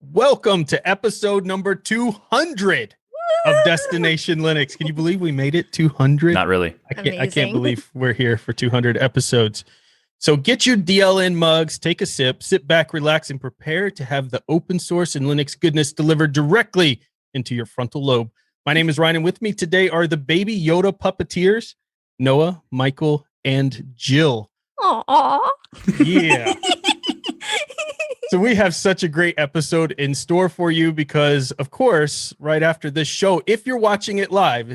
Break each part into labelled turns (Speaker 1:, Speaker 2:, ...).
Speaker 1: Welcome to episode number 200 of Destination Linux. Can you believe we made it 200?
Speaker 2: Not really.
Speaker 1: I can't believe we're here for 200 episodes. So get your DLN mugs, take a sip, sit back, relax, and prepare to have the open source and Linux goodness delivered directly into your frontal lobe. My name is Ryan, and with me today are the baby Yoda puppeteers, Noah, Michael, and Jill.
Speaker 3: Aww.
Speaker 1: Yeah. So we have such a great episode in store for you because, of course, right after this show, if you're watching it live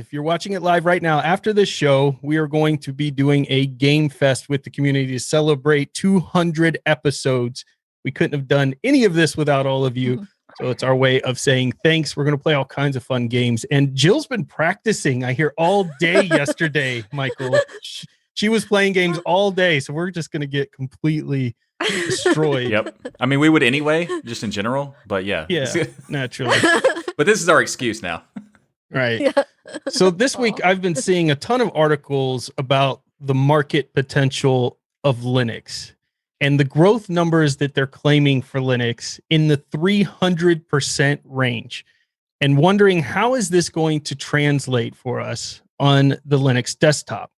Speaker 1: right now, after this show, we are going to be doing a game fest with the community to celebrate 200 episodes. We couldn't have done any of this without all of you. So it's our way of saying thanks. We're going to play all kinds of fun games. And Jill's been practicing, I hear, all day yesterday, Michael. She was playing games all day. So we're just going to get completely destroyed.
Speaker 2: Yep. I mean, we would anyway, just in general, but yeah.
Speaker 1: Yeah, naturally.
Speaker 2: But this is our excuse now.
Speaker 1: Right.
Speaker 3: Yeah.
Speaker 1: So this week, I've been seeing a ton of articles about the market potential of Linux and the growth numbers that they're claiming for Linux in the 300% range, and wondering how is this going to translate for us on the Linux desktop?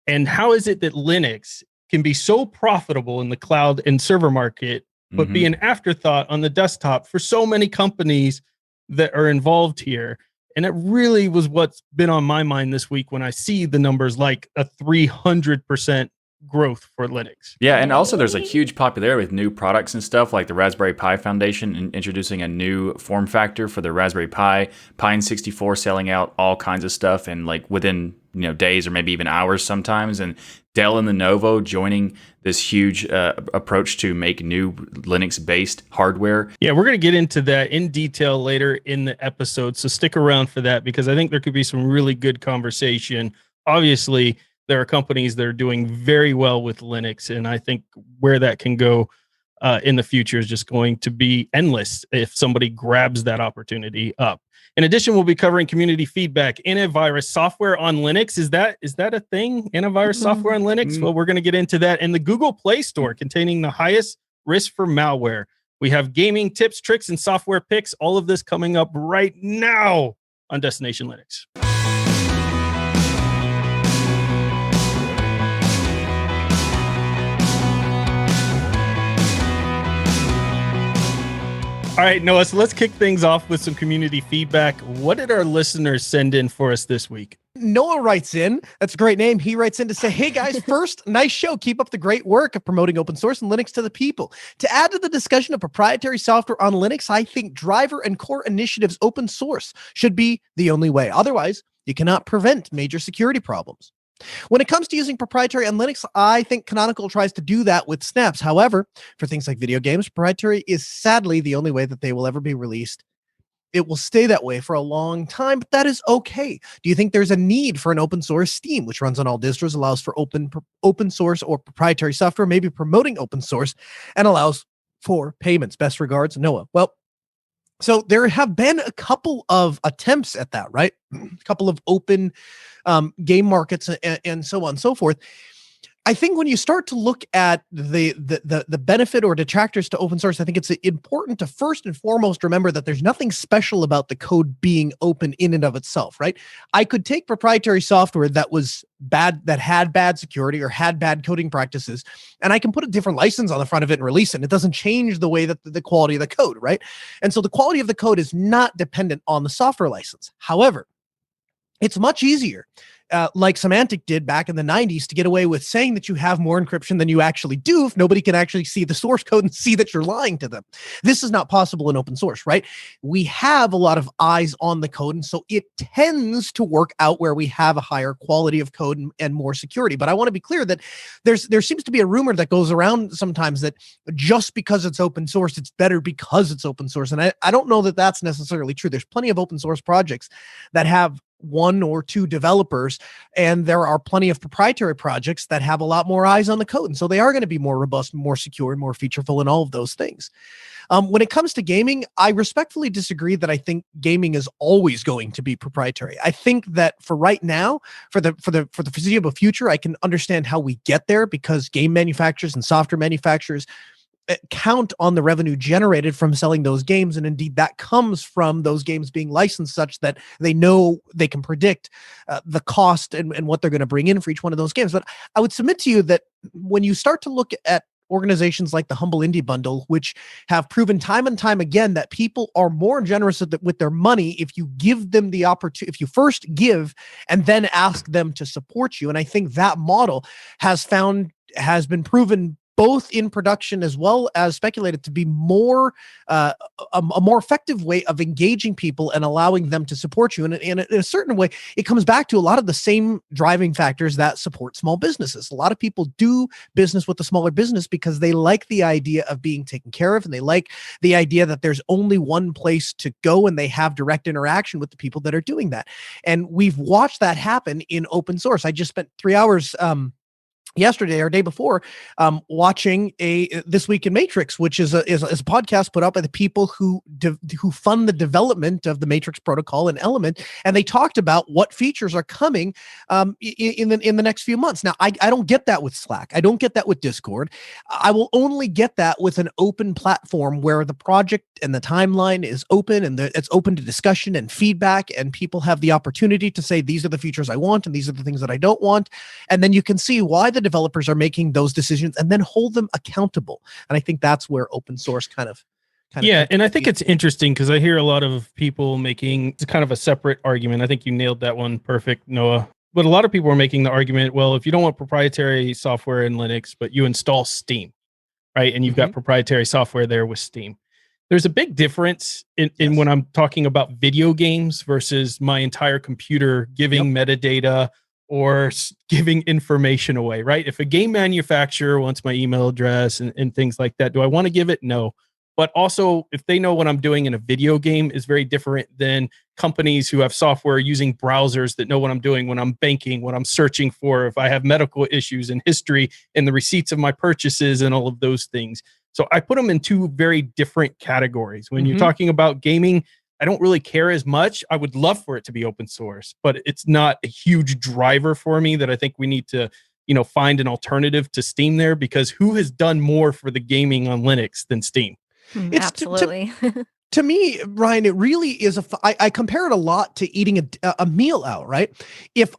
Speaker 1: And how is it that Linux can be so profitable in the cloud and server market, but be an afterthought on the desktop for so many companies that are involved here? And it really was what's been on my mind this week when I see the numbers like a 300% growth for Linux.
Speaker 2: Yeah, and also there's a huge popularity with new products and stuff like the Raspberry Pi Foundation and introducing a new form factor for the Raspberry Pi, Pine 64 selling out all kinds of stuff and like within days or maybe even hours sometimes, and Dell and Lenovo joining this huge approach to make new Linux-based hardware.
Speaker 1: Yeah, we're going to get into that in detail later in the episode, so stick around for that because I think there could be some really good conversation. Obviously, there are companies that are doing very well with Linux, and I think where that can go in the future is just going to be endless if somebody grabs that opportunity up. In addition, we'll be covering community feedback, antivirus software on Linux. Is that a thing? Antivirus software on Linux? Well, we're going to get into that. And the Google Play Store containing the highest risk for malware. We have gaming tips, tricks, and software picks. All of this coming up right now on Destination Linux. All right, Noah, so let's kick things off with some community feedback. What did our listeners send in for us this week?
Speaker 4: Noah writes in. That's a great name. He writes in to say, hey guys, first, nice show. Keep up the great work of promoting open source and Linux to the people. To add to the discussion of proprietary software on Linux, I think driver and core initiatives open source should be the only way. Otherwise, you cannot prevent major security problems. When it comes to using proprietary on Linux, I think Canonical tries to do that with snaps. However, for things like video games, proprietary is sadly the only way that they will ever be released. It will stay that way for a long time, but that is okay. Do you think there's a need for an open source Steam, which runs on all distros, allows for open source or proprietary software, maybe promoting open source, and allows for payments? Best regards, Noah. Well, so there have been a couple of attempts at that, right? A couple of open game markets and so on and so forth. I think when you start to look at the benefit or detractors to open source, I think it's important to first and foremost remember that there's nothing special about the code being open in and of itself, right? I could take proprietary software that was bad, that had bad security or had bad coding practices, and I can put a different license on the front of it and release it. And it doesn't change the way that the quality of the code, right? And so the quality of the code is not dependent on the software license. However, it's much easier, like Symantec did back in the 90s, to get away with saying that you have more encryption than you actually do if nobody can actually see the source code and see that you're lying to them. This is not possible in open source, right? We have a lot of eyes on the code, and so it tends to work out where we have a higher quality of code and more security. But I want to be clear that there seems to be a rumor that goes around sometimes that just because it's open source, it's better because it's open source. And I don't know that that's necessarily true. There's plenty of open source projects that have one or two developers, and there are plenty of proprietary projects that have a lot more eyes on the code. And so they are going to be more robust, more secure, and more featureful, and all of those things. When it comes to gaming, I respectfully disagree that I think gaming is always going to be proprietary. I think that for right now, for the foreseeable future, I can understand how we get there because game manufacturers and software manufacturers count on the revenue generated from selling those games. And indeed, that comes from those games being licensed such that they know they can predict the cost and what they're going to bring in for each one of those games. But I would submit to you that when you start to look at organizations like the Humble Indie Bundle, which have proven time and time again that people are more generous with their money if you give them the opportunity, if you first give and then ask them to support you. And I think that model has been proven both in production as well as speculated to be more a more effective way of engaging people and allowing them to support you. And in a certain way, it comes back to a lot of the same driving factors that support small businesses. A lot of people do business with the smaller business because they like the idea of being taken care of, and they like the idea that there's only one place to go and they have direct interaction with the people that are doing that. And we've watched that happen in open source. I just spent 3 hours yesterday or day before watching This Week in Matrix, which is a podcast put out by the people who fund the development of the Matrix protocol and Element, and they talked about what features are coming in the next few months. Now, I don't get that with Slack. I don't get that with Discord. I will only get that with an open platform where the project and the timeline is open, and it's open to discussion and feedback, and people have the opportunity to say, these are the features I want and these are the things that I don't want. And then you can see why the developers are making those decisions and then hold them accountable. And I think that's where open source kind of
Speaker 1: and I think it's interesting because I hear a lot of people making kind of a separate argument. I think you nailed that one perfect, Noah. But a lot of people are making the argument, well, if you don't want proprietary software in Linux, but you install Steam, right? And you've got proprietary software there with Steam. There's a big difference in when I'm talking about video games versus my entire computer giving metadata or giving information away, right? If a game manufacturer wants my email address and things like that, do I want to give it? No. But also, if they know what I'm doing in a video game is very different than companies who have software using browsers that know what I'm doing when I'm banking, what I'm searching for, if I have medical issues and history and the receipts of my purchases and all of those things. So I put them in two very different categories. When you're talking about gaming, I don't really care as much. I would love for it to be open source, but it's not a huge driver for me that I think we need to, find an alternative to Steam there, because who has done more for the gaming on Linux than Steam?
Speaker 3: Absolutely.
Speaker 4: To me, Ryan, it really is I compare it a lot to eating a meal out, right? If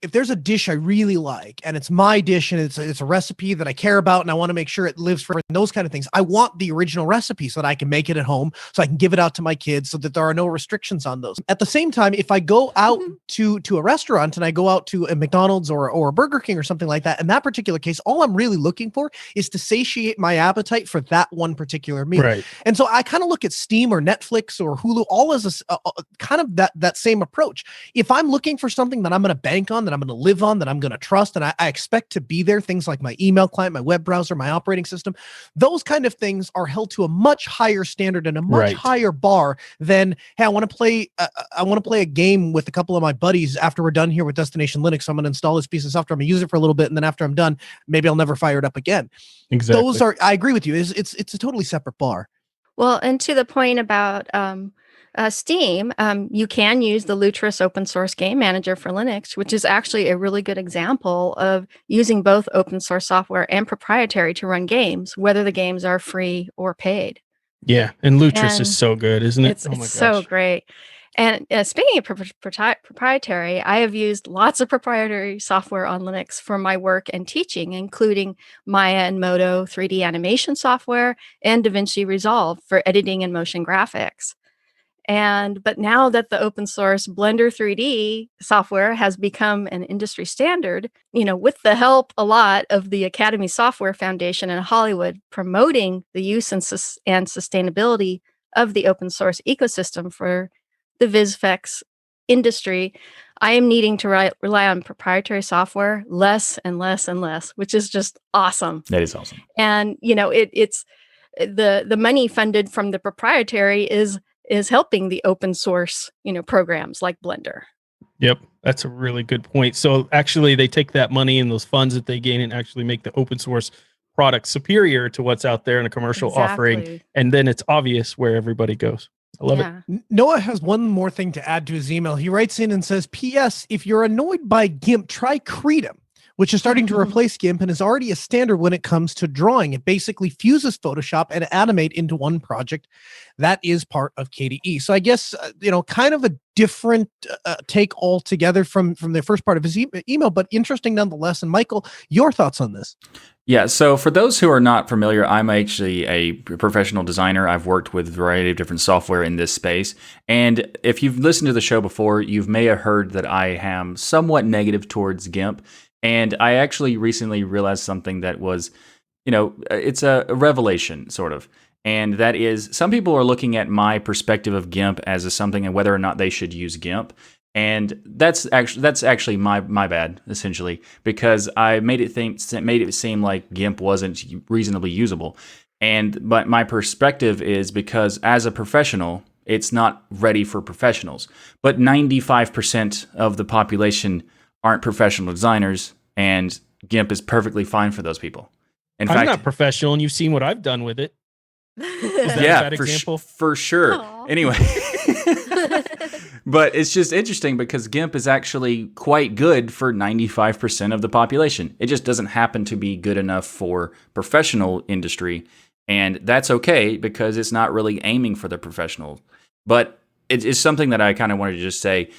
Speaker 4: there's a dish I really like and it's my dish and it's a recipe that I care about and I want to make sure it lives forever and those kind of things, I want the original recipe so that I can make it at home, so I can give it out to my kids, so that there are no restrictions on those. At the same time, if I go out to a restaurant and I go out to a McDonald's or a Burger King or something like that, in that particular case, all I'm really looking for is to satiate my appetite for that one particular meal.
Speaker 1: Right.
Speaker 4: And so I kind of look at Steam or Netflix or Hulu all as a kind of that same approach. If I'm looking for something that I'm going to bank on, that I'm going to live on, that I'm going to trust, and I expect to be there, things like my email client, my web browser, my operating system, those kind of things are held to a much higher standard and a much higher bar than, hey, I want to play a game with a couple of my buddies after we're done here with Destination Linux. So I'm going to install this piece of software, I'm going to use it for a little bit, and then after I'm done, maybe I'll never fire it up again.
Speaker 1: Exactly.
Speaker 4: I agree with you. It's a totally separate bar.
Speaker 3: Well, and to the point about Steam, you can use the Lutris open source game manager for Linux, which is actually a really good example of using both open source software and proprietary to run games, whether the games are free or paid.
Speaker 1: Yeah, and Lutris is so good, isn't it?
Speaker 3: It's so great. And speaking of proprietary, I have used lots of proprietary software on Linux for my work and teaching, including Maya and Modo 3D animation software and DaVinci Resolve for editing and motion graphics. But now that the open source Blender 3D software has become an industry standard, with the help a lot of the Academy Software Foundation in Hollywood promoting the use and sustainability of the open source ecosystem for the VisFX industry, I am needing to rely on proprietary software less and less and less, which is just awesome.
Speaker 2: That is awesome.
Speaker 3: And it's the money funded from the proprietary is helping the open source programs like Blender.
Speaker 1: Yep, that's a really good point. So actually, they take that money and those funds that they gain and actually make the open source product superior to what's out there in a commercial offering, and then it's obvious where everybody goes. I love it.
Speaker 4: Noah has one more thing to add to his email. He writes in and says, P.S. If you're annoyed by GIMP, try Creatum. which is starting to replace GIMP and is already a standard when it comes to drawing. It basically fuses Photoshop and Animate into one project that is part of KDE. So I guess, kind of a different take altogether from the first part of his email, but interesting nonetheless. And Michael, your thoughts on this?
Speaker 2: Yeah, so for those who are not familiar, I'm actually a professional designer. I've worked with a variety of different software in this space. And if you've listened to the show before, you may have heard that I am somewhat negative towards GIMP. And I actually recently realized something that was, it's a revelation, sort of. And that is, some people are looking at my perspective of GIMP as something and whether or not they should use GIMP. And that's actually my bad, essentially, because I made it seem like GIMP wasn't reasonably usable. But my perspective is because as a professional, it's not ready for professionals. But 95% of the population aren't professional designers, and GIMP is perfectly fine for those people. In fact,
Speaker 1: I'm not professional, and you've seen what I've done with it. Is that a bad example?
Speaker 2: For sure.
Speaker 3: Aww.
Speaker 2: Anyway. But it's just interesting because GIMP is actually quite good for 95% of the population. It just doesn't happen to be good enough for professional industry. And that's okay because it's not really aiming for the professional. But it's something that I kind of wanted to just say.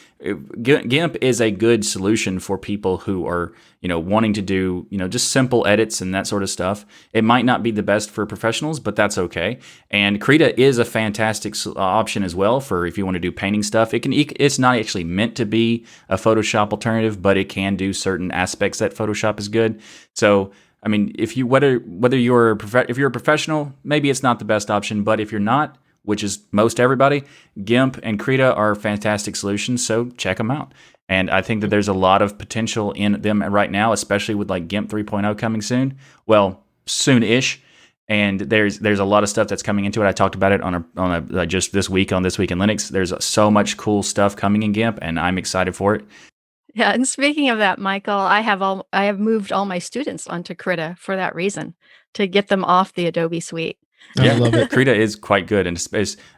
Speaker 2: GIMP is a good solution for people who are, wanting to do, just simple edits and that sort of stuff. It might not be the best for professionals, but that's okay. And Krita is a fantastic option as well for if you want to do painting stuff. It's not actually meant to be a Photoshop alternative, but it can do certain aspects that Photoshop is good. So, I mean, if you're a professional, maybe it's not the best option, but if you're not, which is most everybody, GIMP and Krita are fantastic solutions, so check them out. And I think that there's a lot of potential in them right now, especially with like GIMP 3.0 coming soon. Well, soon-ish. And there's a lot of stuff that's coming into it. I talked about it on a just this week on This Week in Linux. There's so much cool stuff coming in GIMP, and I'm excited for it.
Speaker 3: Yeah, and speaking of that, Michael, I have moved all my students onto Krita for that reason, to get them off the Adobe suite.
Speaker 2: Yeah, I love it. Krita is quite good, and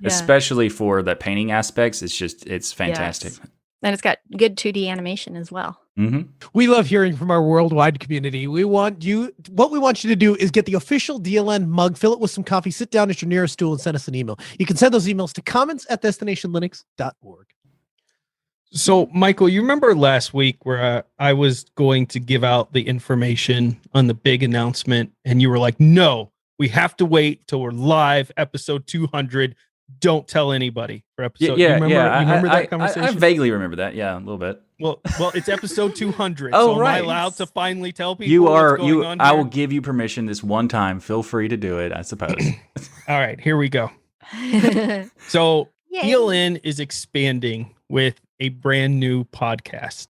Speaker 2: especially for the painting aspects, it's fantastic.
Speaker 3: Yes. And it's got good 2D animation as well.
Speaker 2: Mm-hmm.
Speaker 4: We love hearing from our worldwide community. What we want you to do is get the official DLN mug, fill it with some coffee, sit down at your nearest stool, and send us an email. You can send those emails to comments@destinationlinux.org.
Speaker 1: So, Michael, you remember last week where I was going to give out the information on the big announcement, and you were like, no, we have to wait till we're live, episode 200. Don't tell anybody for episode.
Speaker 2: Yeah.
Speaker 1: You remember that conversation?
Speaker 2: I vaguely remember that. Yeah, a little bit.
Speaker 1: Well, it's episode 200.
Speaker 2: Oh,
Speaker 1: so
Speaker 2: right.
Speaker 1: Am I allowed to finally tell people
Speaker 2: You
Speaker 1: what's
Speaker 2: are.
Speaker 1: going on
Speaker 2: I
Speaker 1: here?
Speaker 2: will give you permission this one time. Feel free to do it, I suppose.
Speaker 1: All right, here we go. So
Speaker 3: Yay.
Speaker 1: DLN is expanding with a brand new podcast.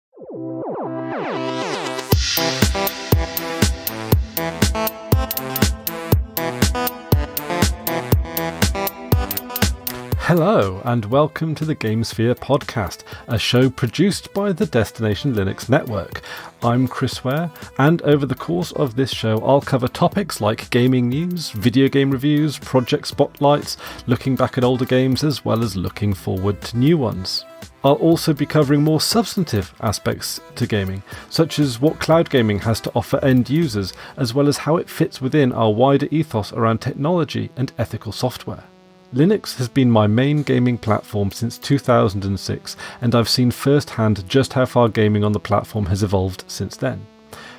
Speaker 5: Hello and welcome to the GameSphere podcast, a show produced by the Destination Linux Network. I'm Chris Ware, and over the course of this show I'll cover topics like gaming news, video game reviews, project spotlights, looking back at older games as well as looking forward to new ones. I'll also be covering more substantive aspects to gaming, such as what cloud gaming has to offer end users, as well as how it fits within our wider ethos around technology and ethical software. Linux has been my main gaming platform since 2006, and I've seen firsthand just how far gaming on the platform has evolved since then.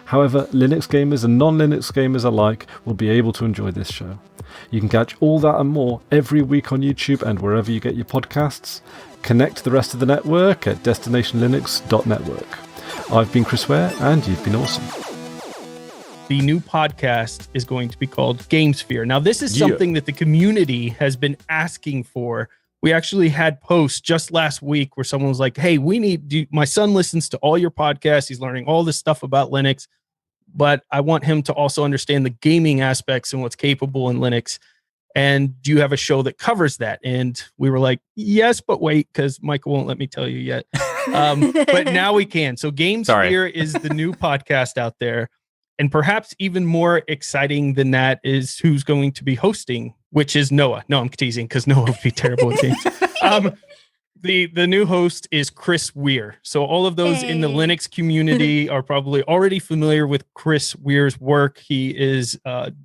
Speaker 5: However, Linux gamers and non-Linux gamers alike will be able to enjoy this show. You can catch all that and more every week on YouTube and wherever you get your podcasts. Connect to the rest of the network at destinationlinux.network. I've been Chris Ware, and you've been awesome.
Speaker 1: The new podcast is going to be called GameSphere. Now, this is something that the community has been asking for. We actually had posts just last week where someone was like, hey, my son listens to all your podcasts. He's learning all this stuff about Linux, but I want him to also understand the gaming aspects and what's capable in Linux. And do you have a show that covers that? And we were like, yes, but wait, because Michael won't let me tell you yet. But now we can. So GameSphere is the new podcast out there. And perhaps even more exciting than that is who's going to be hosting, which is Noah. No, I'm teasing because Noah would be terrible at games. The new host is Chris Weir. So all of those in the
Speaker 3: Hey.
Speaker 1: Linux community are probably already familiar with Chris Weir's work. He is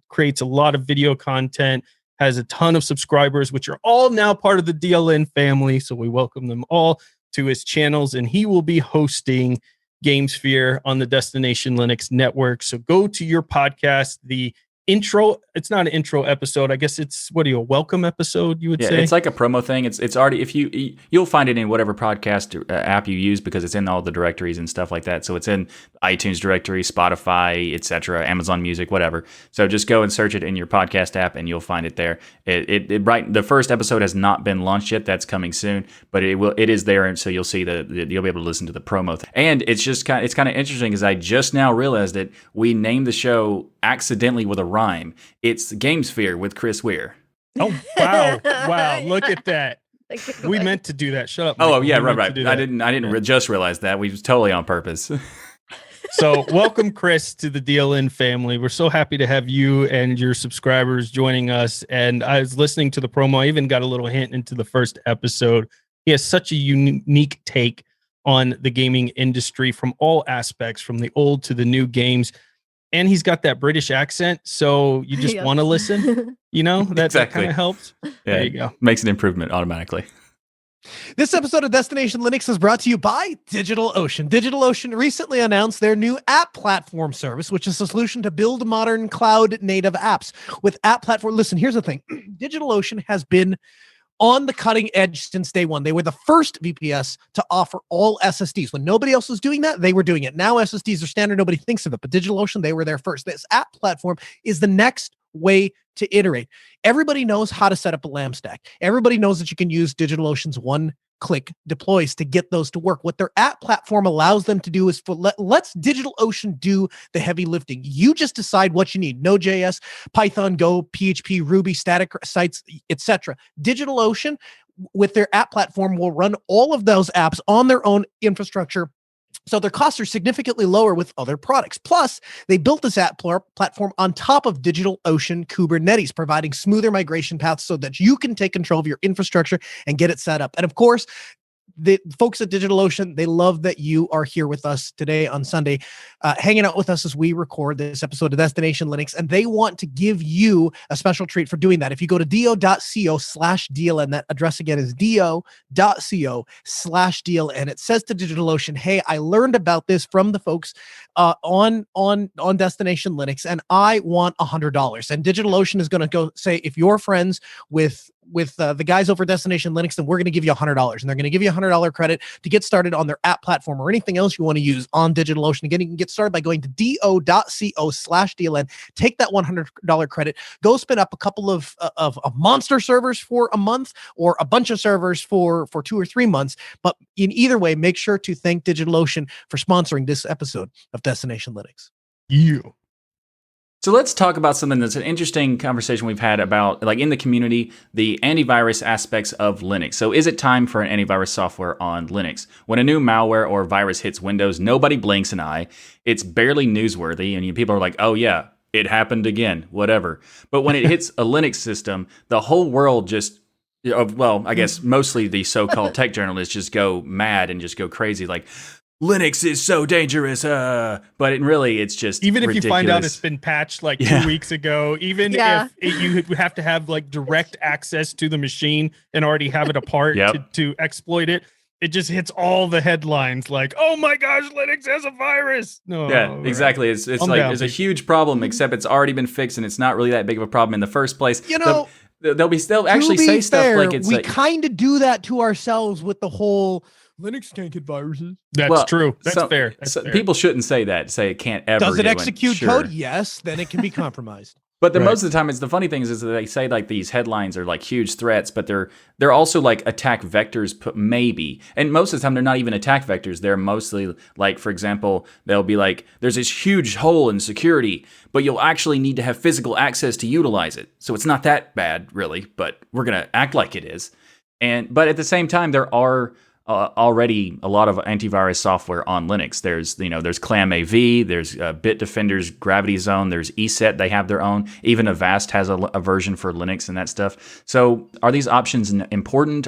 Speaker 1: creates a lot of video content, has a ton of subscribers, which are all now part of the DLN family. So we welcome them all to his channels, and he will be hosting GameSphere on the Destination Linux network. So go to your podcast, the intro. It's not an intro episode. I guess it's a welcome episode, you would say?
Speaker 2: It's like a promo thing. It's already, if you'll find it in whatever podcast app you use, because it's in all the directories and stuff like that. So it's in iTunes directory, Spotify, etc., Amazon Music, whatever. So just go and search it in your podcast app and you'll find it there. The first episode has not been launched yet. That's coming soon, but it is there, and so you'll see you'll be able to listen to the promo thing. And it's kind of interesting, because I just now realized that we named the show accidentally with a rhyme. It's GameSphere with Chris Weir.
Speaker 1: Oh, wow. Wow. Look at that. We meant to do that. Shut up.
Speaker 2: Oh,
Speaker 1: Michael.
Speaker 2: yeah,
Speaker 1: We
Speaker 2: right.
Speaker 1: meant to do
Speaker 2: I
Speaker 1: that.
Speaker 2: didn't just realize that. We was totally on purpose.
Speaker 1: So welcome, Chris, to the DLN family. We're so happy to have you and your subscribers joining us. And I was listening to the promo. I even got a little hint into the first episode. He has such a unique take on the gaming industry from all aspects, from the old to the new games. And he's got that British accent, so you just want to listen. You know, that kind of helps.
Speaker 2: Yeah,
Speaker 1: there you go.
Speaker 2: Makes an improvement automatically.
Speaker 4: This episode of Destination Linux is brought to you by DigitalOcean. DigitalOcean recently announced their new app platform service, which is a solution to build modern cloud-native apps. With app platform, listen, here's the thing. DigitalOcean has been on the cutting edge since day one. They were the first VPS to offer all SSDs. When nobody else was doing that, they were doing it. Now SSDs are standard. Nobody thinks of it, but DigitalOcean, they were there first. This app platform is the next way to iterate. Everybody knows how to set up a LAMP stack. Everybody knows that you can use DigitalOcean's one-click deploys to get those to work. What their app platform allows them to do is let's DigitalOcean do the heavy lifting. You just decide what you need. Node.js, Python, Go, PHP, Ruby, static sites, etc. DigitalOcean, with their app platform, will run all of those apps on their own infrastructure, so their costs are significantly lower with other products. Plus, they built this app platform on top of DigitalOcean Kubernetes, providing smoother migration paths so that you can take control of your infrastructure and get it set up. And of course, the folks at DigitalOcean, they love that you are here with us today on Sunday, hanging out with us as we record this episode of Destination Linux, and they want to give you a special treat for doing that. If you go to do.co/DLN, that address again is do.co/DLN. It says to DigitalOcean, hey, I learned about this from the folks on Destination Linux, and I want $100. And DigitalOcean is going to go say, if you're friends with the guys over Destination Linux, then we're going to give you $100, and they're going to give you $100 credit to get started on their app platform or anything else you want to use on DigitalOcean. Again, you can get started by going to do.co/DLN, take that $100 credit, go spin up a couple of monster servers for a month or a bunch of servers for 2 or 3 months. But in either way, make sure to thank DigitalOcean for sponsoring this episode of Destination Linux.
Speaker 1: You.
Speaker 2: So let's talk about something that's an interesting conversation we've had about, like, in the community, the antivirus aspects of Linux. So is it time for an antivirus software on Linux? When a new malware or virus hits Windows, nobody blinks an eye. It's barely newsworthy, and people are like, oh yeah, it happened again, whatever. But when it hits a Linux system, the whole world just, well, I guess mostly the so-called tech journalists just go mad and just go crazy, like, Linux is so dangerous, but it's just
Speaker 1: even if
Speaker 2: ridiculous.
Speaker 1: You find out it's been patched like 2 weeks ago, even if you have to have like direct access to the machine and already have it apart to exploit it, it just hits all the headlines like, oh my gosh, Linux has a virus. No,
Speaker 2: exactly. It's like there's a huge problem, except it's already been fixed and it's not really that big of a problem in the first place.
Speaker 4: You know,
Speaker 2: they'll actually say stuff like it's
Speaker 4: we
Speaker 2: like,
Speaker 4: kind of do that to ourselves with the whole Linux can't get viruses.
Speaker 1: That's true. That's fair. Fair.
Speaker 2: People shouldn't say that. Say it can't ever.
Speaker 4: Does it execute code?
Speaker 2: Sure.
Speaker 4: Yes. Then it can be compromised.
Speaker 2: But most of the time, the funny thing is that they say like these headlines are like huge threats, but they're also like attack vectors, maybe. And most of the time, they're not even attack vectors. They're mostly like, for example, they'll be like, there's this huge hole in security, but you'll actually need to have physical access to utilize it. So it's not that bad, really, but we're gonna act like it is. But at the same time, there are already a lot of antivirus software on Linux. There's ClamAV, there's Bitdefender's Gravity Zone, there's ESET. They have their own. Even Avast has a version for Linux and that stuff. So are these options important?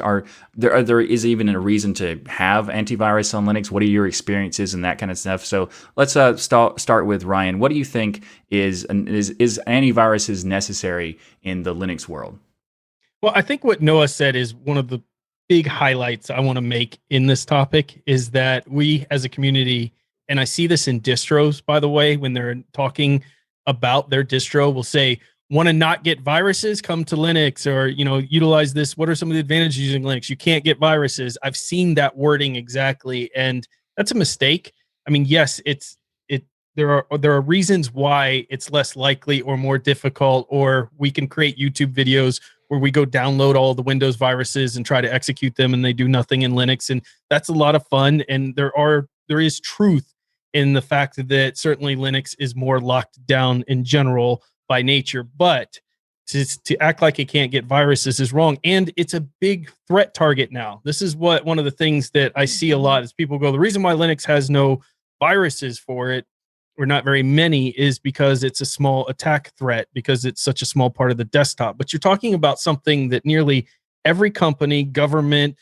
Speaker 2: There is even a reason to have antivirus on Linux? What are your experiences and that kind of stuff? So let's start with Ryan. What do you think is antiviruses necessary in the Linux world?
Speaker 1: Well, I think what Noah said is one of the big highlights I want to make in this topic is that we as a community, and I see this in distros, by the way, when they're talking about their distro, will say, want to not get viruses, come to Linux, or, utilize this. What are some of the advantages using Linux? You can't get viruses. I've seen that wording exactly. And that's a mistake. I mean, yes, there are reasons why it's less likely or more difficult, or we can create YouTube videos where we go download all the Windows viruses and try to execute them, and they do nothing in Linux. And that's a lot of fun. And there is truth in the fact that certainly Linux is more locked down in general by nature, but to act like it can't get viruses is wrong. And it's a big threat target now. This is one of the things that I see a lot is people go, the reason why Linux has no viruses for it, or not very many, is because it's a small attack threat, because it's such a small part of the desktop. But you're talking about something that nearly every company, government,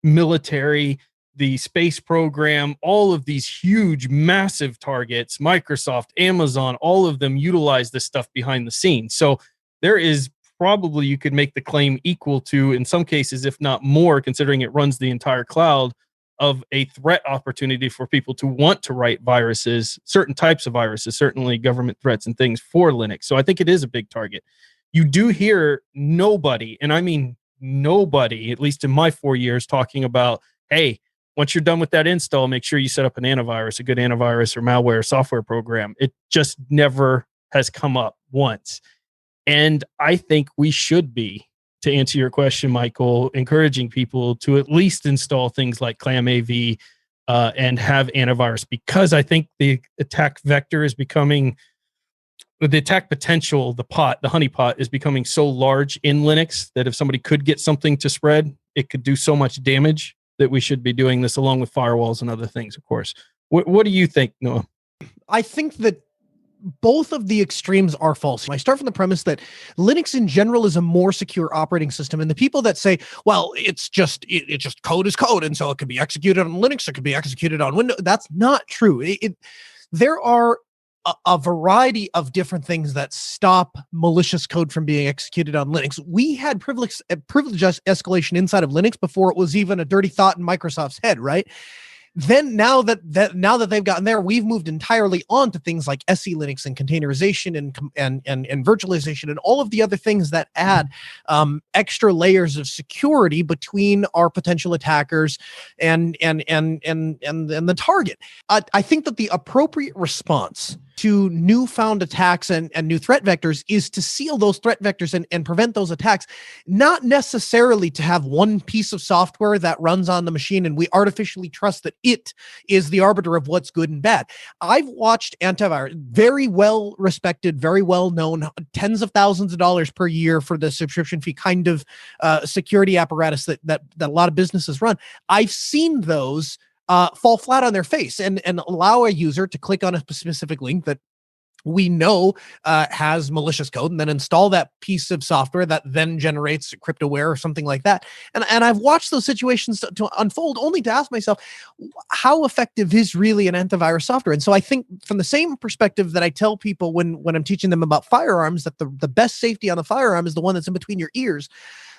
Speaker 1: military, the space program, all of these huge, massive targets, Microsoft, Amazon, all of them utilize this stuff behind the scenes. So there is probably, you could make the claim, equal to, in some cases, if not more, considering it runs the entire cloud, of a threat opportunity for people to want to write viruses, certain types of viruses, certainly government threats and things for Linux. So I think it is a big target. You do hear nobody, and I mean nobody, at least in my 4 years, talking about, hey, once you're done with that install, make sure you set up an antivirus, a good antivirus or malware software program. It just never has come up once. And I think we should be, to answer your question, Michael, encouraging people to at least install things like ClamAV and have antivirus, because I think the attack vector is becoming, the attack potential, the honeypot is becoming so large in Linux that if somebody could get something to spread, it could do so much damage that we should be doing this, along with firewalls and other things, of course. What do you think, Noah?
Speaker 4: I think that both of the extremes are false. I start from the premise that Linux in general is a more secure operating system. And the people that say, well, it's just code is code, and so it could be executed on Linux, it could be executed on Windows. That's not true. There are a variety of different things that stop malicious code from being executed on Linux. We had privilege escalation inside of Linux before it was even a dirty thought in Microsoft's head, right? Then now that they've gotten there, we've moved entirely on to things like SE Linux and containerization and virtualization and all of the other things that add extra layers of security between our potential attackers and the target. I think that the appropriate response to newfound attacks and new threat vectors is to seal those threat vectors and prevent those attacks, not necessarily to have one piece of software that runs on the machine and we artificially trust that it is the arbiter of what's good and bad. I've watched antivirus, very well respected, very well known, tens of thousands of dollars per year for the subscription fee kind of security apparatus that a lot of businesses run. I've seen those fall flat on their face and allow a user to click on a specific link that we know has malicious code, and then install that piece of software that then generates cryptoware or something like that. And I've watched those situations to unfold, only to ask myself, how effective is really an antivirus software? And so I think from the same perspective that I tell people when I'm teaching them about firearms, that the best safety on the firearm is the one that's in between your ears.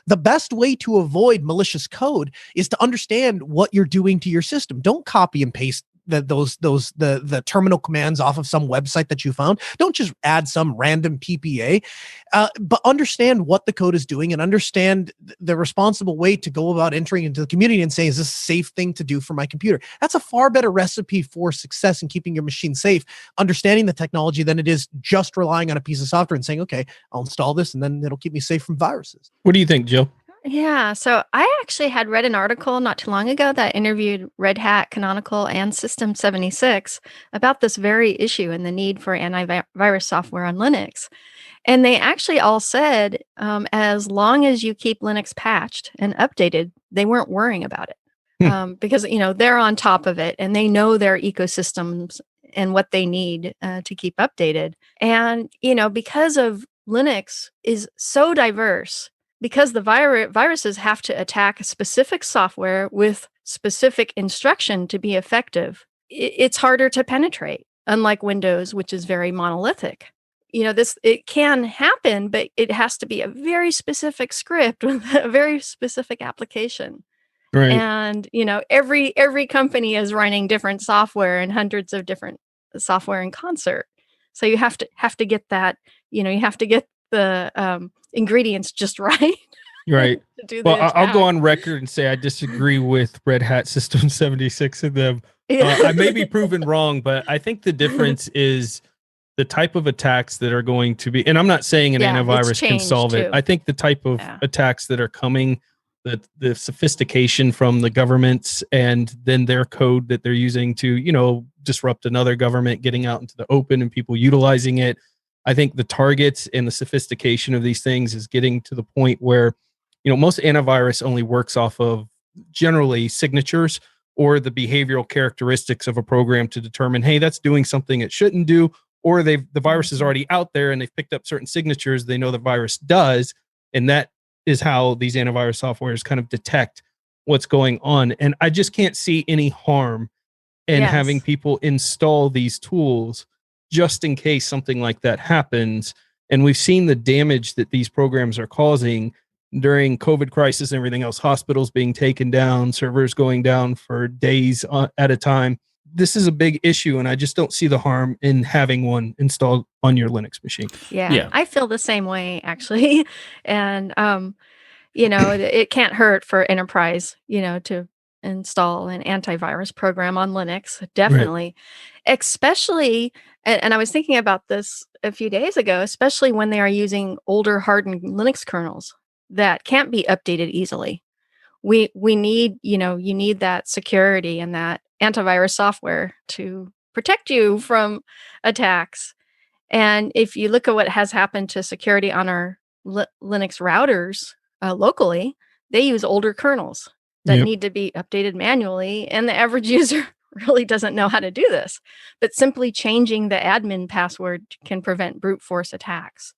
Speaker 4: The best way to avoid malicious code is to understand what you're doing to your system. Don't copy and paste the terminal commands off of some website that you found. Don't just add some random PPA, but understand what the code is doing and understand the responsible way to go about entering into the community and saying, is this a safe thing to do for my computer? That's a far better recipe for success in keeping your machine safe, understanding the technology, than it is just relying on a piece of software and saying, okay, I'll install this and then it'll keep me safe from viruses.
Speaker 1: What do you think, Jill?
Speaker 3: Yeah, so I actually had read an article not too long ago that interviewed Red Hat, Canonical, and System 76 about this very issue and the need for antivirus software on Linux. And they actually all said, as long as you keep Linux patched and updated, they weren't worrying about it. because they're on top of it and they know their ecosystems and what they need to keep updated. And because of Linux is so diverse, because the viruses have to attack a specific software with specific instruction to be effective, it's harder to penetrate, unlike Windows, which is very monolithic. It can happen, but it has to be a very specific script with a very specific application.
Speaker 1: Right.
Speaker 3: And every company is running different software and hundreds of different software in concert. So you have to get that, you have to get the ingredients just right.
Speaker 1: Right.
Speaker 3: To do
Speaker 1: Well,
Speaker 3: the
Speaker 1: I'll go
Speaker 3: attack.
Speaker 1: on record and say I disagree with Red Hat System 76 of them.
Speaker 3: Yeah.
Speaker 1: I may be proven wrong, but I think the difference is the type of attacks that are going to be, and I'm not saying an
Speaker 3: Yeah, it's
Speaker 1: antivirus can
Speaker 3: changed
Speaker 1: solve it.
Speaker 3: too.
Speaker 1: I think the type of
Speaker 3: Yeah.
Speaker 1: attacks that are coming, the sophistication from the governments and then their code that they're using to, disrupt another government, getting out into the open and people utilizing it. I think the targets and the sophistication of these things is getting to the point where, most antivirus only works off of generally signatures or the behavioral characteristics of a program to determine, hey, that's doing something it shouldn't do, or the virus is already out there and they've picked up certain signatures they know the virus does, and that is how these antivirus softwares kind of detect what's going on. And I just can't see any harm in having
Speaker 3: Yes.
Speaker 1: people install these tools just in case something like that happens. And we've seen the damage that these programs are causing during COVID crisis and everything else, hospitals being taken down, servers going down for days at a time. This is a big issue, and I just don't see the harm in having one installed on your Linux machine.
Speaker 3: Yeah. I feel the same way, actually. And it can't hurt for enterprise, to install an antivirus program on Linux, definitely. Especially, and I was thinking about this a few days ago, especially when they are using older hardened Linux kernels that can't be updated easily. We need, you need that security and that antivirus software to protect you from attacks. And if you look at what has happened to security on our Linux routers locally, they use older kernels that
Speaker 1: Yep.
Speaker 3: need to be updated manually. And the average user really doesn't know how to do this. But simply changing the admin password can prevent brute force attacks.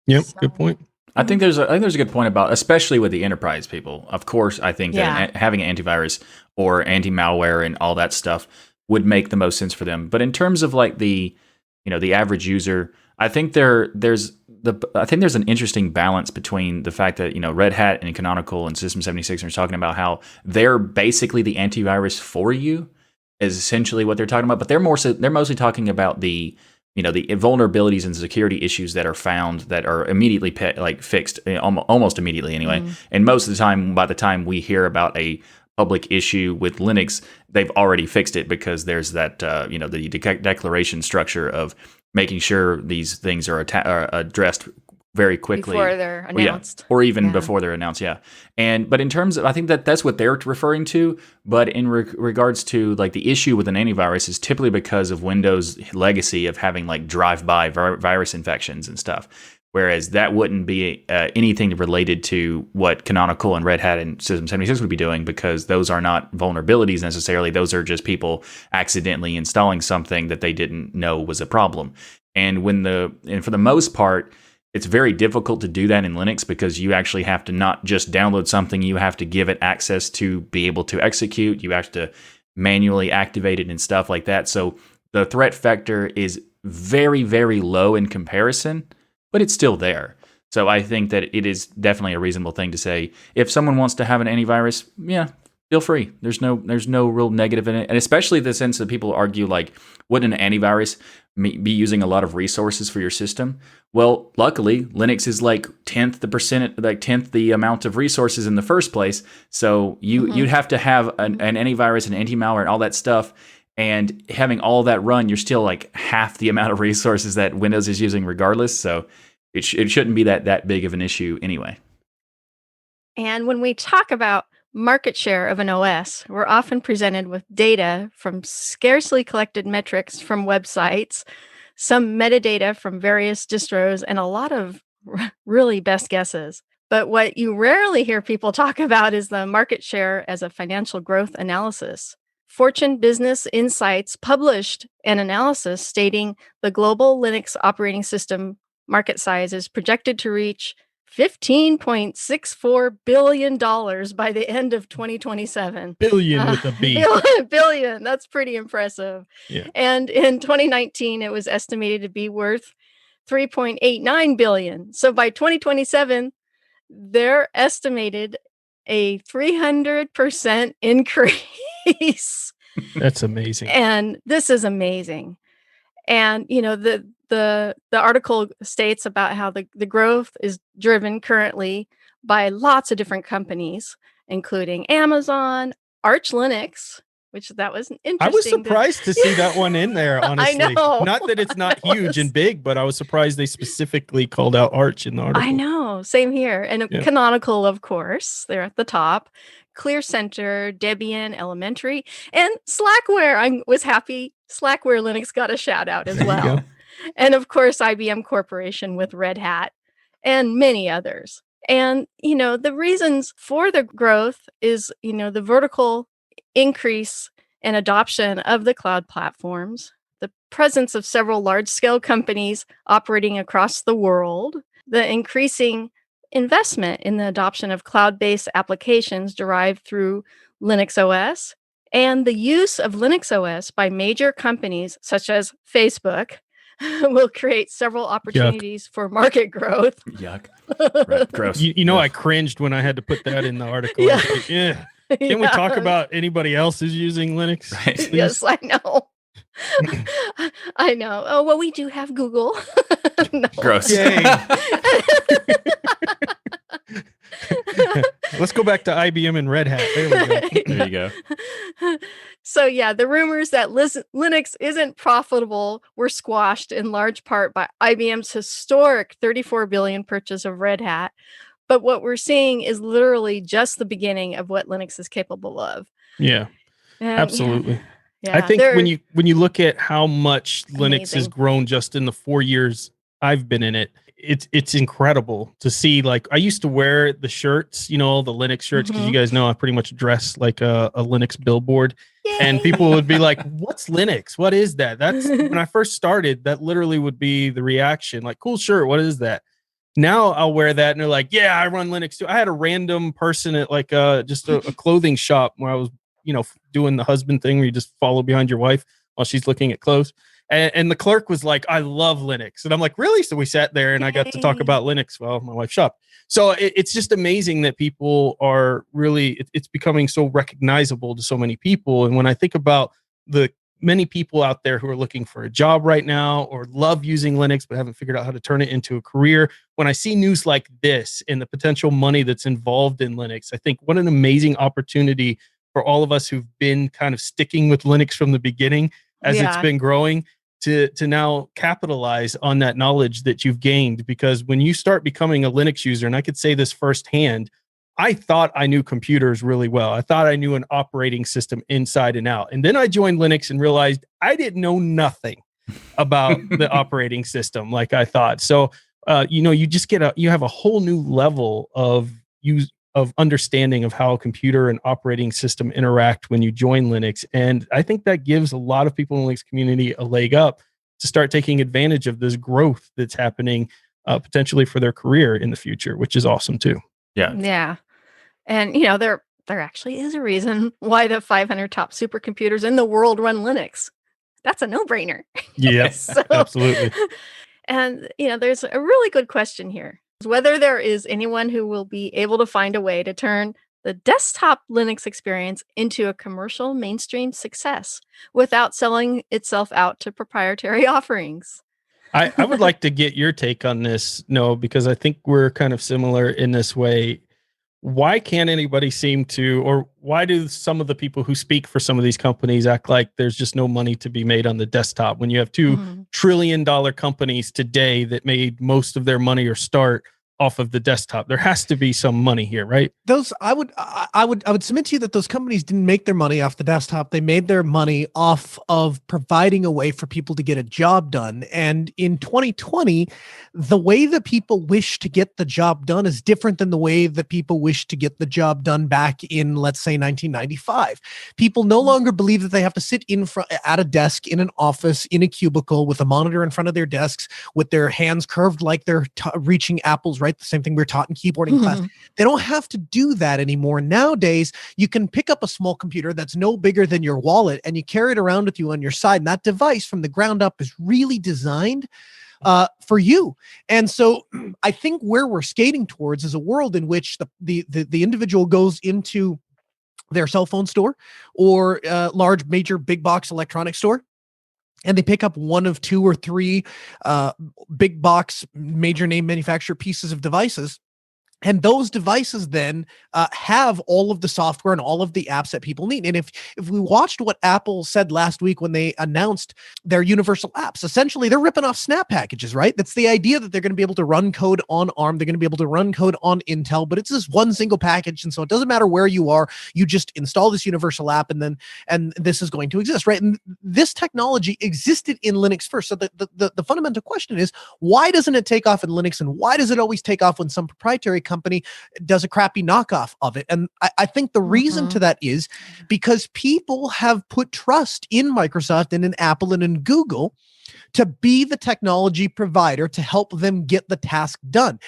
Speaker 1: Yep.
Speaker 3: So-
Speaker 1: Good point.
Speaker 2: I think there's a good point about, especially with the enterprise people. Of course, I think that having an antivirus or anti-malware and all that stuff would make the most sense for them. But in terms of like the average user, I think there's an interesting balance between the fact that Red Hat and Canonical and System 76 are talking about how they're basically the antivirus for you, is essentially what they're talking about. But they're mostly talking about the vulnerabilities and security issues that are found that are immediately fixed, almost immediately anyway. And most of the time, by the time we hear about a public issue with Linux, they've already fixed it because there's that the declaration structure of making sure these things are addressed very quickly
Speaker 3: before they're announced.
Speaker 2: or even before they're announced. But in terms of, I think that's what they're referring to. But in regards to like the issue with an antivirus is typically because of Windows legacy of having like drive-by virus infections and stuff. Whereas that wouldn't be anything related to what Canonical and Red Hat and System 76 would be doing, because those are not vulnerabilities necessarily. Those are just people accidentally installing something that they didn't know was a problem. And for the most part, it's very difficult to do that in Linux because you actually have to not just download something, you have to give it access to be able to execute. You have to manually activate it and stuff like that. So the threat vector is very, very low in comparison, but it's still there. So I think that it is definitely a reasonable thing to say. If someone wants to have an antivirus, feel free. There's no real negative in it. And especially the sense that people argue, like, wouldn't an antivirus be using a lot of resources for your system? Well, luckily, Linux is like 10th the amount of resources in the first place. So you'd have to have an antivirus and anti-malware and all that stuff. And having all that run, you're still like half the amount of resources that Windows is using regardless. So it shouldn't be that big of an issue anyway.
Speaker 3: And when we talk about market share of an OS, we're often presented with data from scarcely collected metrics from websites, some metadata from various distros, and a lot of really best guesses. But what you rarely hear people talk about is the market share as a financial growth analysis. Fortune Business Insights published an analysis stating the global Linux operating system market size is projected to reach $15.64 billion by the end of 2027.
Speaker 1: Billion with a B.
Speaker 3: Billion. That's pretty impressive.
Speaker 1: Yeah.
Speaker 3: And in 2019, it was estimated to be worth 3.89 billion. So by 2027, they're estimated a 300% increase.
Speaker 1: That's amazing.
Speaker 3: And this is amazing. And the article states about how the growth is driven currently by lots of different companies, including Amazon, Arch Linux, which that was interesting.
Speaker 1: I was surprised to see that one in there, honestly.
Speaker 3: I know.
Speaker 1: Not that it's not huge and big, but I was surprised they specifically called out Arch in the article.
Speaker 3: I know. Same here. And Canonical, of course, they're at the top. Clear Center, Debian, Elementary, and Slackware. I was happy Slackware Linux got a shout out as well. And of course, IBM Corporation with Red Hat and many others. And, the reasons for the growth is, the vertical increase and adoption of the cloud platforms, the presence of several large-scale companies operating across the world, the increasing investment in the adoption of cloud-based applications derived through Linux OS, and the use of Linux OS by major companies such as Facebook will create several opportunities for market growth.
Speaker 2: Yuck. Right. Gross.
Speaker 1: I cringed when I had to put that in the article. I was like, yeah. Can we talk about anybody else who's using Linux?
Speaker 2: Right.
Speaker 3: Yes, I know. I know. Oh, well, we do have Google. No.
Speaker 2: Gross.
Speaker 1: Yay. Let's go back to IBM and Red Hat. There we go.
Speaker 2: There you go.
Speaker 3: So the rumors that Linux isn't profitable were squashed in large part by IBM's historic $34 billion purchase of Red Hat. But what we're seeing is literally just the beginning of what Linux is capable of.
Speaker 1: Yeah,
Speaker 3: and,
Speaker 1: absolutely.
Speaker 3: Yeah,
Speaker 1: I think when you look at how much Linux has
Speaker 3: amazing.
Speaker 1: grown just in the 4 years I've been in it, it's incredible to see. Like, I used to wear the shirts, the Linux shirts, because you guys know I pretty much dress like a Linux billboard. Yay. And people would be like, "What's Linux? What is that?" That's when I first started. That literally would be the reaction. Like, "Cool shirt. What is that?" Now I'll wear that and they're like, "Yeah, I run Linux too." I had a random person at like just a clothing shop where I was, doing the husband thing where you just follow behind your wife while she's looking at clothes. And the clerk was like, "I love Linux." And I'm like, "Really?" So we sat there and I got to talk about Linux while my wife shopped. So it's just amazing that people are really, it's becoming so recognizable to so many people. And when I think about the many people out there who are looking for a job right now or love using Linux but haven't figured out how to turn it into a career, when I see news like this and the potential money that's involved in Linux, I think what an amazing opportunity for all of us who've been kind of sticking with Linux from the beginning as it's been growing to now capitalize on that knowledge that you've gained. Because when you start becoming a Linux user, and I could say this firsthand, I thought I knew computers really well. I thought I knew an operating system inside and out. And then I joined Linux and realized I didn't know nothing about the operating system like I thought. So, you just you have a whole new level of understanding of how a computer and operating system interact when you join Linux. And I think that gives a lot of people in the Linux community a leg up to start taking advantage of this growth that's happening potentially for their career in the future, which is awesome too.
Speaker 2: Yeah.
Speaker 3: Yeah. And, there actually is a reason why the 500 top supercomputers in the world run Linux. That's a no-brainer.
Speaker 1: Yes, absolutely.
Speaker 3: And, there's a really good question here. Whether there is anyone who will be able to find a way to turn the desktop Linux experience into a commercial mainstream success without selling itself out to proprietary offerings.
Speaker 1: I would like to get your take on this, Noah, because I think we're kind of similar in this way. Why can't anybody seem to, or why do some of the people who speak for some of these companies act like there's just no money to be made on the desktop when you have $2 trillion companies today that made most of their money or start off of the desktop. There has to be some money here, right?
Speaker 4: Those I would submit to you that those companies didn't make their money off the desktop. They made their money off of providing a way for people to get a job done. And in 2020, the way that people wish to get the job done is different than the way that people wish to get the job done back in, let's say, 1995. People no longer believe that they have to sit in front at a desk in an office in a cubicle with a monitor in front of their desks with their hands curved like they're reaching apples, right? The same thing we we're taught in keyboarding class. They don't have to do that anymore. Nowadays, you can pick up a small computer that's no bigger than your wallet and you carry it around with you on your side. And that device from the ground up is really designed for you. And so I think where we're skating towards is a world in which the individual goes into their cell phone store or large, major, big box electronics store, and they pick up one of two or three big box major name manufacturer pieces of devices. And those devices then have all of the software and all of the apps that people need. And if we watched what Apple said last week when they announced their universal apps, essentially they're ripping off Snap packages, right? That's the idea that they're going to be able to run code on ARM. They're going to be able to run code on Intel, but it's this one single package. And so it doesn't matter where you are, you just install this universal app and this is going to exist, right? And this technology existed in Linux first. So the fundamental question is, why doesn't it take off in Linux? And why does it always take off when some proprietary company does a crappy knockoff of it? And I think the reason to that is because people have put trust in Microsoft and in Apple and in Google to be the technology provider to help them get the task done.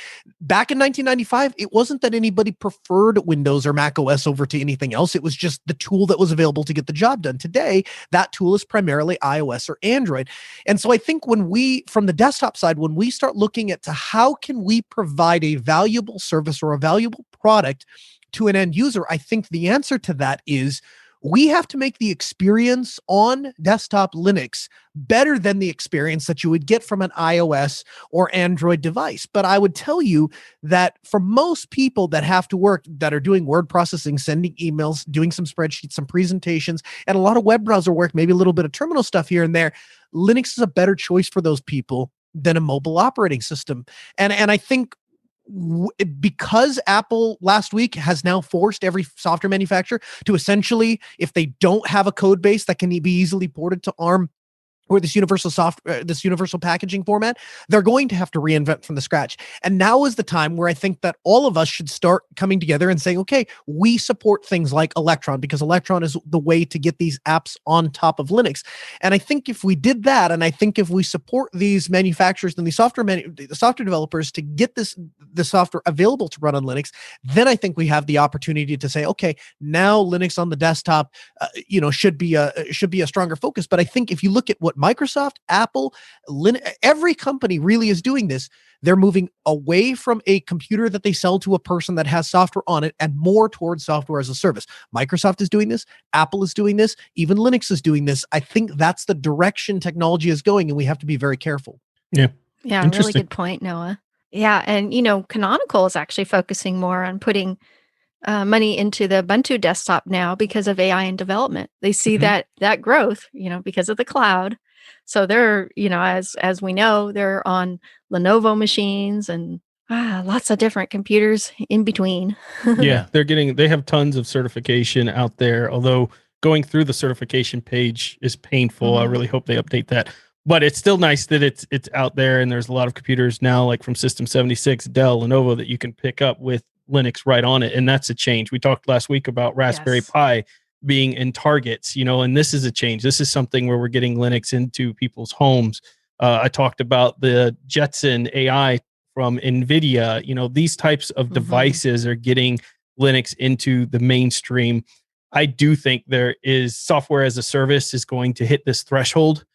Speaker 4: Back in 1995, it wasn't that anybody preferred Windows or Mac OS over to anything else. It was just the tool that was available to get the job done. Today, that tool is primarily iOS or Android. And so I think when we, from the desktop side, when we start looking at to how can we provide a valuable service or a valuable product to an end user, I think the answer to that is we have to make the experience on desktop Linux better than the experience that you would get from an iOS or Android device. But I would tell you that for most people that have to work, that are doing word processing, sending emails, doing some spreadsheets, some presentations, and a lot of web browser work, maybe a little bit of terminal stuff here and there, Linux is a better choice for those people than a mobile operating system. And I think because Apple last week has now forced every software manufacturer to essentially, if they don't have a code base that can be easily ported to ARM or this universal software, this universal packaging format, they're going to have to reinvent from the scratch. And now is the time where I think that all of us should start coming together and saying, okay, we support things like Electron because Electron is the way to get these apps on top of Linux. And I think if we did that, and I think if we support these manufacturers and the software developers to get the software available to run on Linux, then I think we have the opportunity to say, okay, now Linux on the desktop, should be a stronger focus. But I think if you look at what Microsoft, Apple, every company really is doing this. They're moving away from a computer that they sell to a person that has software on it and more towards software as a service. Microsoft is doing this. Apple is doing this. Even Linux is doing this. I think that's the direction technology is going, and we have to be very careful.
Speaker 3: Yeah, really good point, Noah. Yeah, and Canonical is actually focusing more on putting money into the Ubuntu desktop now because of AI and development. They see that growth, because of the cloud. So they're, as we know, they're on Lenovo machines and lots of different computers in between.
Speaker 1: Yeah, they have tons of certification out there, although going through the certification page is painful. I really hope they update that. But it's still nice that it's out there, and there's a lot of computers now, like from System 76, Dell, Lenovo, that you can pick up with Linux right on it, and that's a change. We talked last week about Raspberry Pi being in Targets, and this is a change. This is something where we're getting Linux into people's homes. I talked about the Jetson AI from NVIDIA. These types of devices are getting Linux into the mainstream. I do think there is software as a service is going to hit this threshold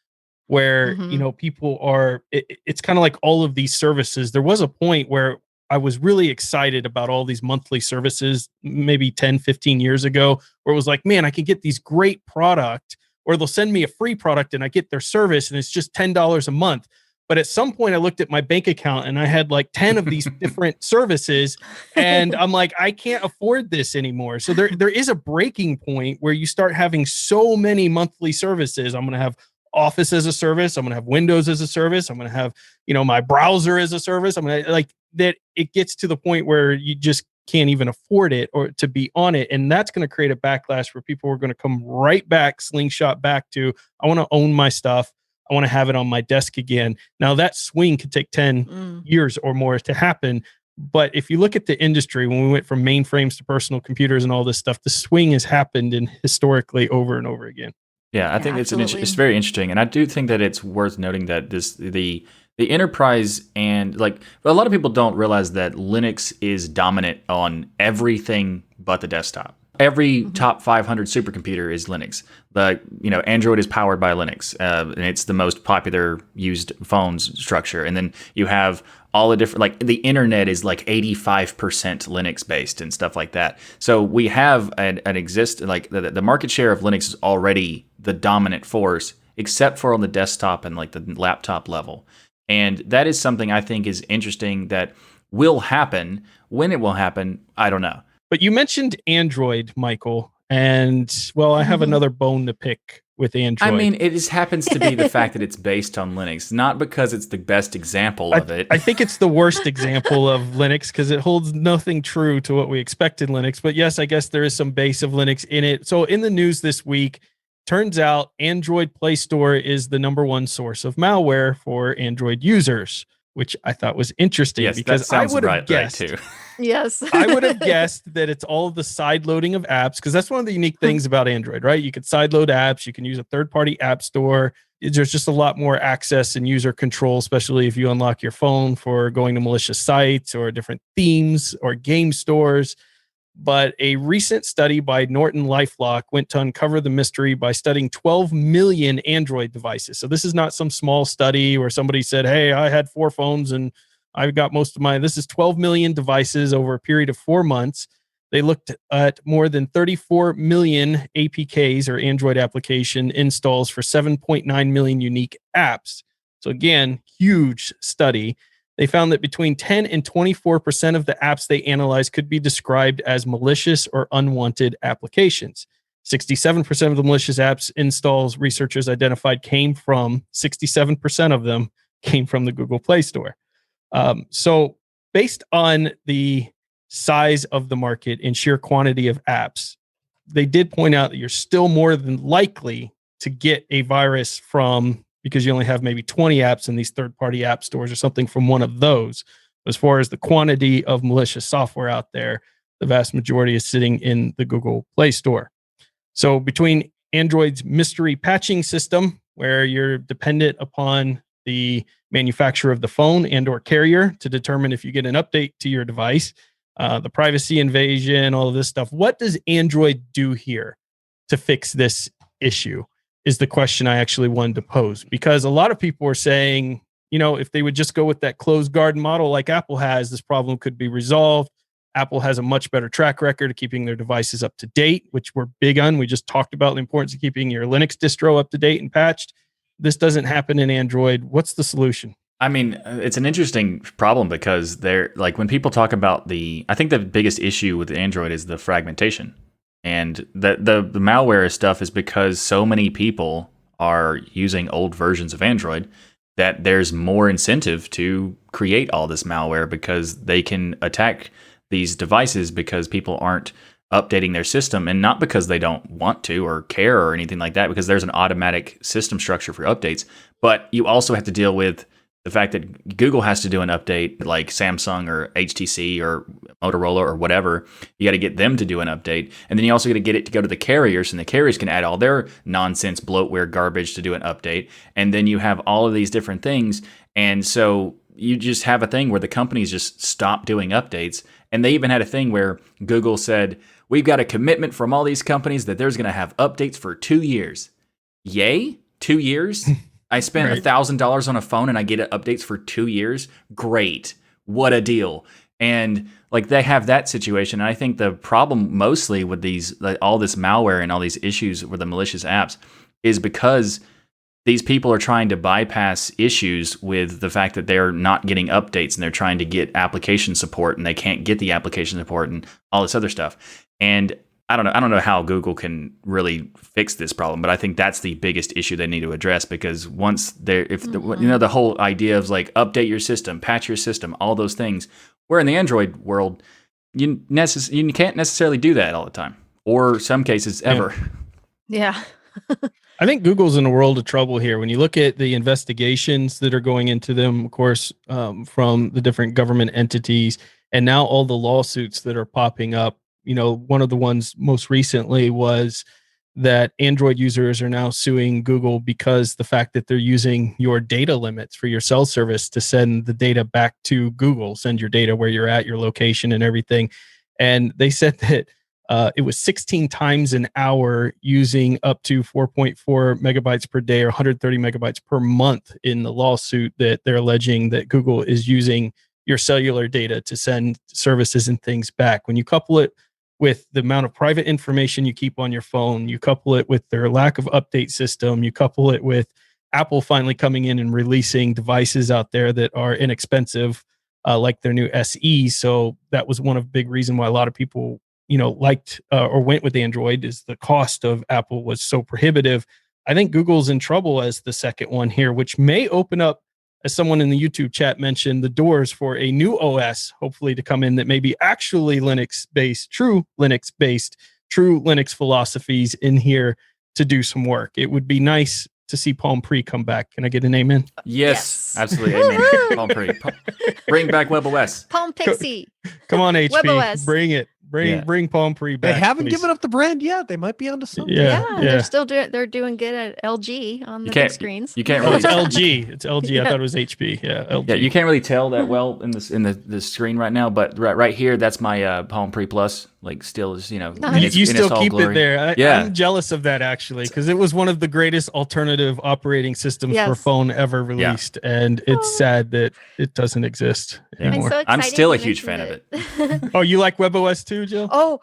Speaker 1: where, people are, it's kind of like all of these services. There was a point where I was really excited about all these monthly services, maybe 10, 15 years ago, where it was like, man, I can get these great product, or they'll send me a free product and I get their service and it's just $10 a month. But at some point I looked at my bank account and I had like 10 of these different services, and I'm like, I can't afford this anymore. So there is a breaking point where you start having so many monthly services. I'm going to have Office as a service. I'm going to have Windows as a service. I'm going to have, my browser as a service. I'm going to that it gets to the point where you just can't even afford it or to be on it. And that's going to create a backlash where people are going to come right back, slingshot back to, I want to own my stuff. I want to have it on my desk again. Now that swing could take 10 years or more to happen. But if you look at the industry, when we went from mainframes to personal computers and all this stuff, the swing has happened in historically over and over again.
Speaker 2: Yeah, I think it's very interesting, and I do think that it's worth noting that the enterprise and like a lot of people don't realize that Linux is dominant on everything but the desktop. Every top 500 supercomputer is Linux. Android is powered by Linux, and it's the most popular used phones structure. And then you have all the different, like the internet is like 85% Linux based and stuff like that. So we have the market share of Linux is already the dominant force, except for on the desktop and like the laptop level. And that is something I think is interesting that will happen. When it will happen, I don't know.
Speaker 1: But you mentioned Android, Michael, and well, I have another bone to pick with Android.
Speaker 2: I mean, it just happens to be the fact that it's based on Linux, not because it's the best example of it.
Speaker 1: I think it's the worst example of Linux because it holds nothing true to what we expect in Linux. But yes, I guess there is some base of Linux in it. So in the news this week, turns out Android Play Store is the #1 source of malware for Android users, which I thought was interesting because I would have guessed.
Speaker 2: Right too.
Speaker 3: Yes.
Speaker 1: I would have guessed that it's all the side loading of apps because that's one of the unique things about Android, right? You could side load apps. You can use a third-party app store. There's just a lot more access and user control, especially if you unlock your phone for going to malicious sites or different themes or game stores. But a recent study by Norton LifeLock went to uncover the mystery by studying 12 million Android devices. So this is not some small study where somebody said, hey, I had 4 phones and I've got most of mine. This is 12 million devices over a period of 4 months. They looked at more than 34 million APKs or Android application installs for 7.9 million unique apps. So again, huge study. They found that between 10 and 24% of the apps they analyzed could be described as malicious or unwanted applications. 67% of the malicious apps installs researchers identified 67% of them came from the Google Play Store. So based on the size of the market and sheer quantity of apps, they did point out that you're still more than likely to get a virus from, because you only have maybe 20 apps in these third-party app stores or something from one of those. As far as the quantity of malicious software out there, the vast majority is sitting in the Google Play Store. So between Android's mystery patching system, where you're dependent upon the manufacturer of the phone and or carrier to determine if you get an update to your device, the privacy invasion, all of this stuff, what does Android do here to fix this issue? Is the question I actually wanted to pose, because a lot of people are saying, if they would just go with that closed garden model like Apple has, this problem could be resolved. Apple has a much better track record of keeping their devices up to date, which we're big on. We just talked about the importance of keeping your Linux distro up to date and patched. This doesn't happen in Android. What's the solution?
Speaker 2: I mean, it's an interesting problem because they're like when people talk about I think the biggest issue with Android is the fragmentation. And the malware stuff is because so many people are using old versions of Android that there's more incentive to create all this malware because they can attack these devices because people aren't updating their system, and not because they don't want to or care or anything like that, because there's an automatic system structure for updates. But you also have to deal with the fact that Google has to do an update, like Samsung or HTC or Motorola or whatever. You got to get them to do an update. And then you also got to get it to go to the carriers, and the carriers can add all their nonsense, bloatware garbage to do an update. And then you have all of these different things. And so you just have a thing where the companies just stop doing updates. And they even had a thing where Google said, we've got a commitment from all these companies that there's going to have updates for 2 years. Yay? 2 years? I spent $1,000 on a phone and I get updates for 2 years. Great. What a deal. And like they have that situation. And I think the problem mostly with all this malware and all these issues with the malicious apps is because these people are trying to bypass issues with the fact that they're not getting updates and they're trying to get application support and they can't get the application support and all this other stuff. And I don't know how Google can really fix this problem, but I think that's the biggest issue they need to address, because once the whole idea of like update your system, patch your system, all those things, where in the Android world, you can't necessarily do that all the time, or some cases ever.
Speaker 3: Yeah.
Speaker 1: I think Google's in a world of trouble here. When you look at the investigations that are going into them, of course, from the different government entities, and now all the lawsuits that are popping up. One of the ones most recently was that Android users are now suing Google because the fact that they're using your data limits for your cell service to send the data back to Google, send your data where you're at, your location and everything. And they said that it was 16 times an hour, using up to 4.4 megabytes per day or 130 megabytes per month in the lawsuit, that they're alleging that Google is using your cellular data to send services and things back. When you couple it with the amount of private information you keep on your phone, you couple it with their lack of update system, you couple it with Apple finally coming in and releasing devices out there that are inexpensive, like their new SE. So that was one of the big reasons why a lot of people liked or went with Android, is the cost of Apple was so prohibitive. I think Google's in trouble as the second one here, which may open up, as someone in the YouTube chat mentioned, the doors for a new OS, hopefully to come in that may be actually Linux-based, true Linux philosophies in here to do some work. It would be nice to see Palm Pre come back. Can I get an amen?
Speaker 2: Yes. Absolutely. Amen. Palm Pre. Bring back WebOS.
Speaker 3: Palm Pixie.
Speaker 1: Come on, HP.
Speaker 3: WebOS.
Speaker 1: Bring it. Bring Palm Pre back.
Speaker 4: They haven't
Speaker 1: please.
Speaker 4: given up the brand yet. They might be onto something.
Speaker 1: Yeah.
Speaker 3: They're still they're doing good at LG on the big screens.
Speaker 2: You can't
Speaker 1: Oh,
Speaker 2: really.
Speaker 1: it's LG. It's LG.
Speaker 3: Yeah.
Speaker 1: I thought it was HP. Yeah, LG.
Speaker 2: Yeah, you can't really tell that well in the screen right now, but right here, that's my Palm Pre Plus. Like, still is
Speaker 3: Nice.
Speaker 1: You still keep it there.
Speaker 2: Yeah.
Speaker 1: I'm jealous of that, actually, because it was one of the greatest alternative operating systems for
Speaker 3: Yes.
Speaker 1: phone ever released, and it's sad that it doesn't exist anymore.
Speaker 3: so
Speaker 2: I'm
Speaker 3: excited
Speaker 2: still a
Speaker 3: you
Speaker 2: huge fan of
Speaker 3: mentioned
Speaker 2: it.
Speaker 1: Oh, you like WebOS too, Jill?
Speaker 3: Oh,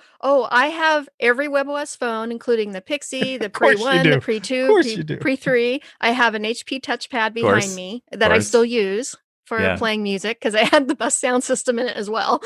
Speaker 3: I have every WebOS phone, including the Pixie, the
Speaker 1: course
Speaker 3: Pre
Speaker 1: you
Speaker 3: 1,
Speaker 1: do.
Speaker 3: the Pre 2, Pre 3. I have an HP touchpad behind me that I still use for playing music, because I had the best sound system in it as well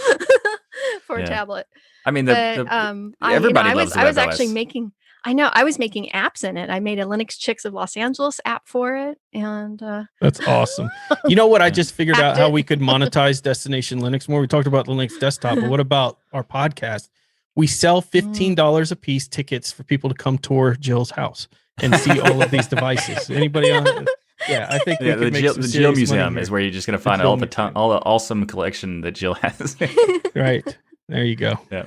Speaker 3: for a tablet.
Speaker 2: I mean,
Speaker 3: everybody
Speaker 2: loves the
Speaker 3: I was
Speaker 2: WebOS.
Speaker 3: actually making apps in it. I made a Linux Chicks of Los Angeles app for it, and
Speaker 1: That's awesome. You know what? I just figured out how
Speaker 3: Active.
Speaker 1: we could monetize Destination Linux more. We talked about the Linux desktop, but what about our podcast? We sell $15 a piece tickets for people to come tour Jill's house and see all of these devices. Anybody on? Yeah, I think we could make some
Speaker 2: the Jill
Speaker 1: serious
Speaker 2: Museum
Speaker 1: money
Speaker 2: is
Speaker 1: here.
Speaker 2: where you're just going to find all the awesome collection that Jill has.
Speaker 1: Right. There you go.
Speaker 2: Yeah.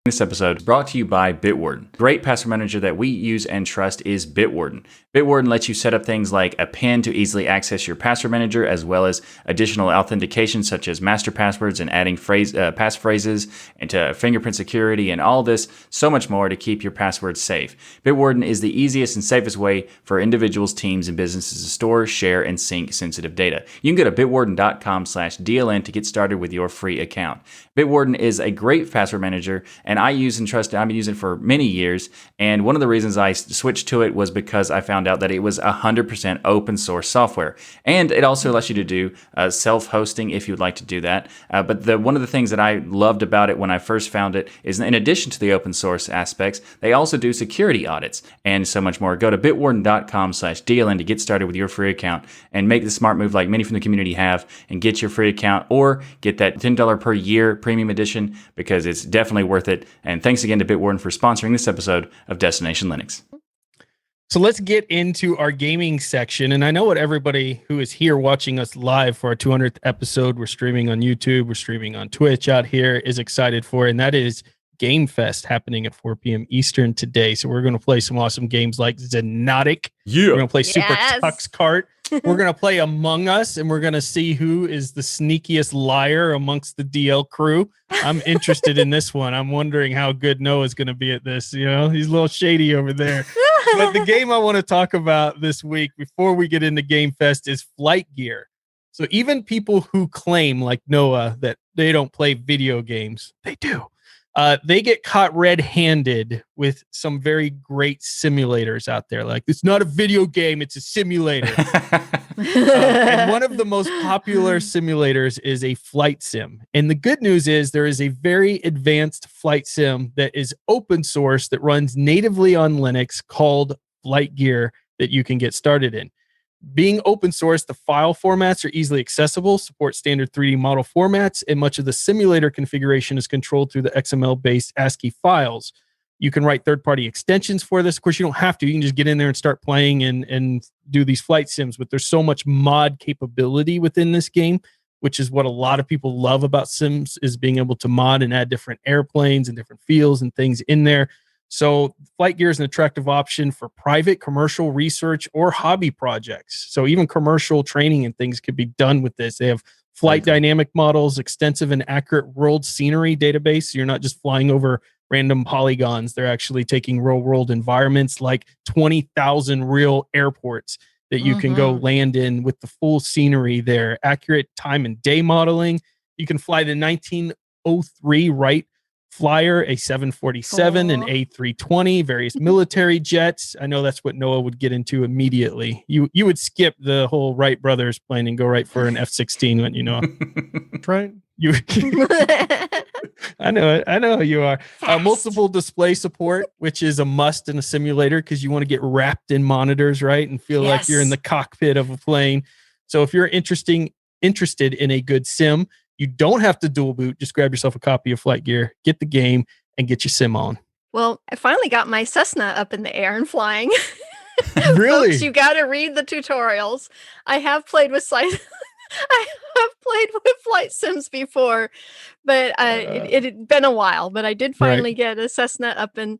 Speaker 2: This episode is brought to you by Bitwarden. Great password manager that we use and trust is Bitwarden. Bitwarden lets you set up things like a PIN to easily access your password manager, as well as additional authentication such as master passwords and adding passphrases into fingerprint security and all this, so much more to keep your passwords safe. Bitwarden is the easiest and safest way for individuals, teams, and businesses to store, share, and sync sensitive data. You can go to bitwarden.com/DLN to get started with your free account. Bitwarden is a great password manager, and I use and trust it. I've been using it for many years, and one of the reasons I switched to it was because I found out that it was 100% open source software, and it also lets you to do self-hosting if you'd like to do that. But one of the things that I loved about it when I first found it is, in addition to the open source aspects, they also do security audits and so much more. Go to bitwarden.com/DLN to get started with your free account and make the smart move like many from the community have and get your free account, or get that $10 per year premium edition, because it's definitely worth it. And thanks again to Bitwarden for sponsoring this episode of Destination Linux.
Speaker 1: So let's get into our gaming section. And I know what everybody who is here watching us live for our 200th episode, we're streaming on YouTube, we're streaming on Twitch out here, is excited for. And that is Game Fest happening at 4 p.m. Eastern today. So we're going to play some awesome games like Xenotic.
Speaker 2: Yeah.
Speaker 1: We're going to play Super
Speaker 3: Yes.
Speaker 1: Tux Kart. We're going to play Among Us, and we're going to see who is the sneakiest liar amongst the DL crew. I'm interested in this one. I'm wondering how good Noah's going to be at this. You know, he's a little shady over there. But the game I want to talk about this week before we get into Game Fest is FlightGear. So even people who claim, like Noah, that they don't play video games, they do. They get caught red-handed with some very great simulators out there. Like, it's not a video game, it's a simulator. And one of the most popular simulators is a flight sim. And the good news is there is a very advanced flight sim that is open source that runs natively on Linux called FlightGear that you can get started in. Being open source, the file formats are easily accessible, support standard 3D model formats, and much of the simulator configuration is controlled through the XML-based ASCII files. You can write third-party extensions for this. Of course, you don't have to. You can just get in there and start playing and do these flight sims, but there's so much mod capability within this game, which is what a lot of people love about sims, is being able to mod and add different airplanes and different fields and things in there. So FlightGear is an attractive option for private, commercial, research, or hobby projects. So even commercial training and things could be done with this. They have flight dynamic models, extensive and accurate world scenery database. So you're not just flying over random polygons. They're actually taking real world environments like 20,000 real airports that you can go land in with the full scenery there. Accurate time and day modeling. You can fly the 1903 Wright Flyer, a 747, an A320, various military jets. I know that's what Noah would get into immediately. You would skip the whole Wright brothers plane and go right for an F-16, wouldn't you, Noah?
Speaker 4: Right.
Speaker 1: You, I know it. I know who you are. Multiple display support, which is a must in a simulator because you want to get wrapped in monitors, right, and feel like you're in the cockpit of a plane. So if you're interested in a good sim, you don't have to dual boot. Just grab yourself a copy of FlightGear, get the game, and get your sim on.
Speaker 3: Well, I finally got my Cessna up in the air and flying.
Speaker 1: Really?
Speaker 3: Folks, you got to read the tutorials. I have played with I have played with flight sims before, but it had been a while. But I did finally get a Cessna up and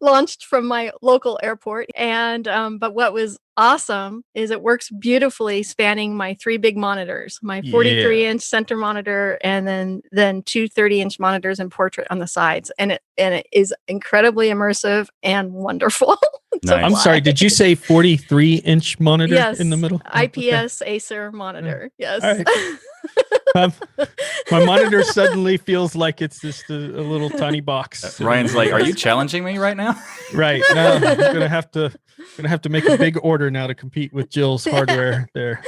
Speaker 3: launched from my local airport. And but what was awesome is it works beautifully spanning my 3 big monitors, my 43-inch center monitor, and then 2 30-inch monitors and portrait on the sides. And it is incredibly immersive and wonderful.
Speaker 2: Nice.
Speaker 1: I'm sorry, did you say 43-inch monitor in the middle?
Speaker 3: IPS Acer monitor. Yes.
Speaker 1: All right. My monitor suddenly feels like it's just a little tiny box.
Speaker 2: Ryan's like, "Are you challenging me right now?"
Speaker 1: Right. No, I'm gonna have to make a big order now to compete with Jill's hardware there.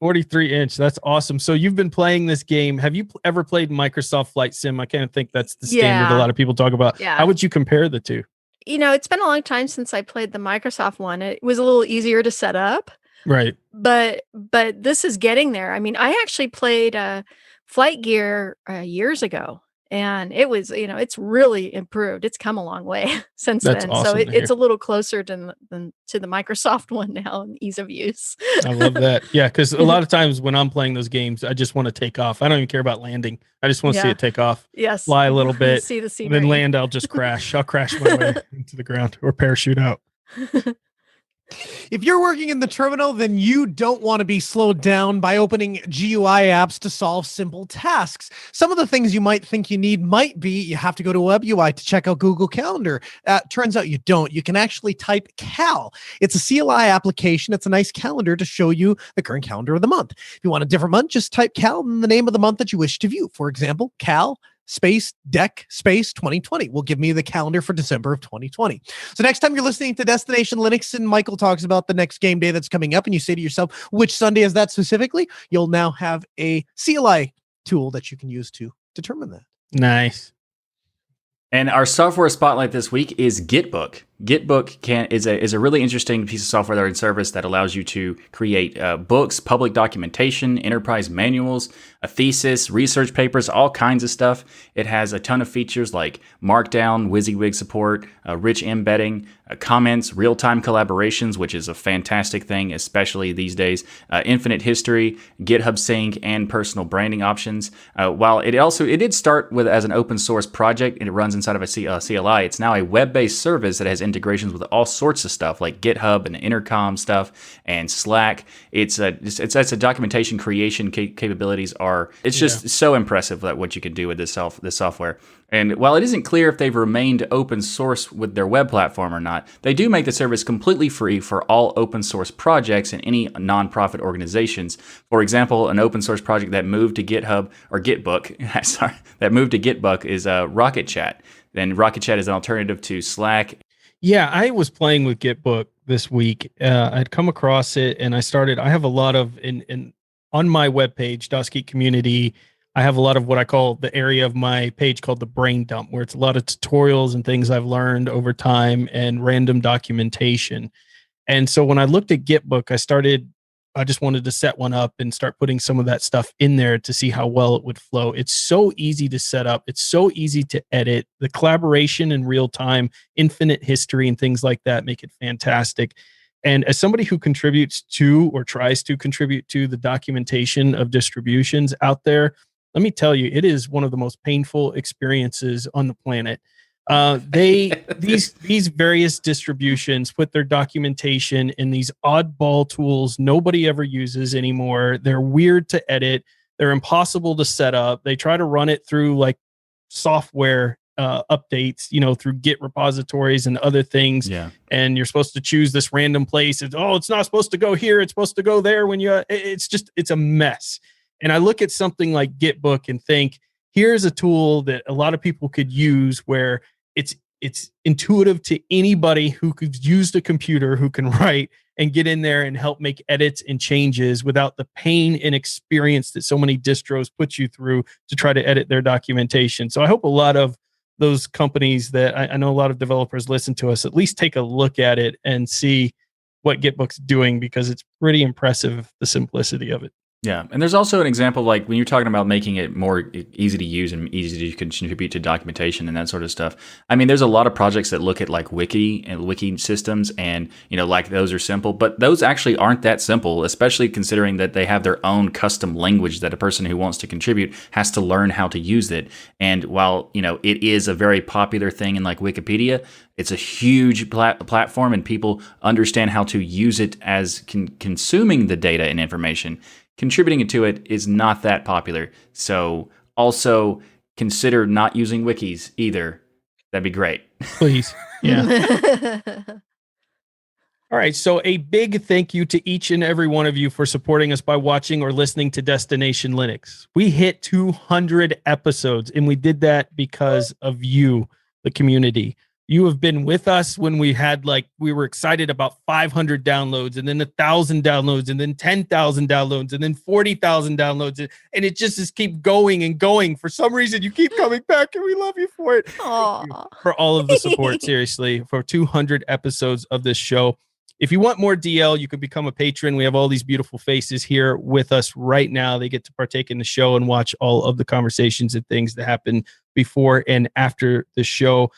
Speaker 1: 43-inch. That's awesome. So you've been playing this game. Have you ever played Microsoft Flight Sim? I kind of think that's the standard a lot of people talk about.
Speaker 3: Yeah.
Speaker 1: How would you compare the two?
Speaker 3: It's been a long time since I played the Microsoft one. It was a little easier to set up.
Speaker 1: Right.
Speaker 3: But this is getting there. I mean, I actually played FlightGear years ago, and it was, it's really improved. It's come a long way since then.
Speaker 1: Awesome
Speaker 3: So it's a little closer to the Microsoft one now in ease of use.
Speaker 1: I love that. Yeah, because a lot of times when I'm playing those games, I just want to take off. I don't even care about landing. I just want to see it take off.
Speaker 3: Yes.
Speaker 1: Fly a little bit.
Speaker 3: See the scenery.
Speaker 1: Then land, I'll just crash. I'll crash my way into the ground or parachute out.
Speaker 4: If you're working in the terminal, then you don't want to be slowed down by opening GUI apps to solve simple tasks. Some of the things you might think you need might be you have to go to Web UI to check out Google Calendar. Turns out you don't. You can actually type Cal. It's a CLI application. It's a nice calendar to show you the current calendar of the month. If you want a different month, just type Cal and the name of the month that you wish to view. For example, Cal space deck space 2020 will give me the calendar for December of 2020. So next time you're listening to Destination Linux and Michael talks about the next game day that's coming up and you say to yourself, which Sunday is that specifically? You'll now have a CLI tool that you can use to determine that.
Speaker 1: Nice.
Speaker 2: And our software spotlight this week is Gitbook. Gitbook is a really interesting piece of software and service that allows you to create books, public documentation, enterprise manuals, a thesis, research papers, all kinds of stuff. It has a ton of features like Markdown, WYSIWYG support, rich embedding, comments, real-time collaborations, which is a fantastic thing, especially these days, infinite history, GitHub sync, and personal branding options. While it did start as an open source project and it runs inside of a CLI, it's now a web-based service that has integrations with all sorts of stuff like GitHub and Intercom stuff and Slack. It's a documentation creation capabilities are. It's just so impressive that what you can do with this software. And while it isn't clear if they've remained open source with their web platform or not, they do make the service completely free for all open source projects and any nonprofit organizations. For example, an open source project that moved to GitHub or Gitbook, sorry, that moved to Gitbook is Rocketchat. And Rocketchat is an alternative to Slack.
Speaker 1: Yeah, I was playing with Gitbook this week. I'd come across it, and I have a lot of on my webpage, DOSKey Community. I have a lot of what I call the area of my page called the brain dump, where it's a lot of tutorials and things I've learned over time and random documentation. And so when I looked at Gitbook, I just wanted to set one up and start putting some of that stuff in there to see how well it would flow. It's so easy to set up. It's so easy to edit. The collaboration in real time, infinite history and things like that make it fantastic. And as somebody who contributes to or tries to contribute to the documentation of distributions out there, let me tell you, it is one of the most painful experiences on the planet. These various distributions put their documentation in these oddball tools nobody ever uses anymore. They're weird to edit. They're impossible to set up. They try to run it through like software updates, through Git repositories and other things.
Speaker 2: Yeah.
Speaker 1: And you're supposed to choose this random place. It's not supposed to go here. It's supposed to go there it's a mess. And I look at something like Gitbook and think, here's a tool that a lot of people could use where it's intuitive to anybody who could use the computer, who can write and get in there and help make edits and changes without the pain and experience that so many distros put you through to try to edit their documentation. So I hope a lot of those companies that I know a lot of developers listen to us, at least take a look at it and see what Gitbook's doing, because it's pretty impressive, the simplicity of it.
Speaker 2: Yeah, and there's also an example like when you're talking about making it more easy to use and easy to contribute to documentation and that sort of stuff. I mean, there's a lot of projects that look at like wiki and wiki systems, and like those are simple, but those actually aren't that simple, especially considering that they have their own custom language that a person who wants to contribute has to learn how to use it. And while it is a very popular thing in like Wikipedia, it's a huge platform, and people understand how to use it as consuming the data and information. Contributing to it is not that popular. So also consider not using wikis either. That'd be great.
Speaker 1: Please. Yeah. All right. So a big thank you to each and every one of you for supporting us by watching or listening to Destination Linux. We hit 200 episodes, and we did that because of you, the community. You have been with us when we were excited about 500 downloads, and then 1,000 downloads, and then 10,000 downloads, and then 40,000 downloads. And it just keep going and going. For some reason, you keep coming back, and we love you for it. Thank you for all of the support, seriously, for 200 episodes of this show. If you want more DL, you can become a patron. We have all these beautiful faces here with us right now. They get to partake in the show and watch all of the conversations and things that happen before and after the show.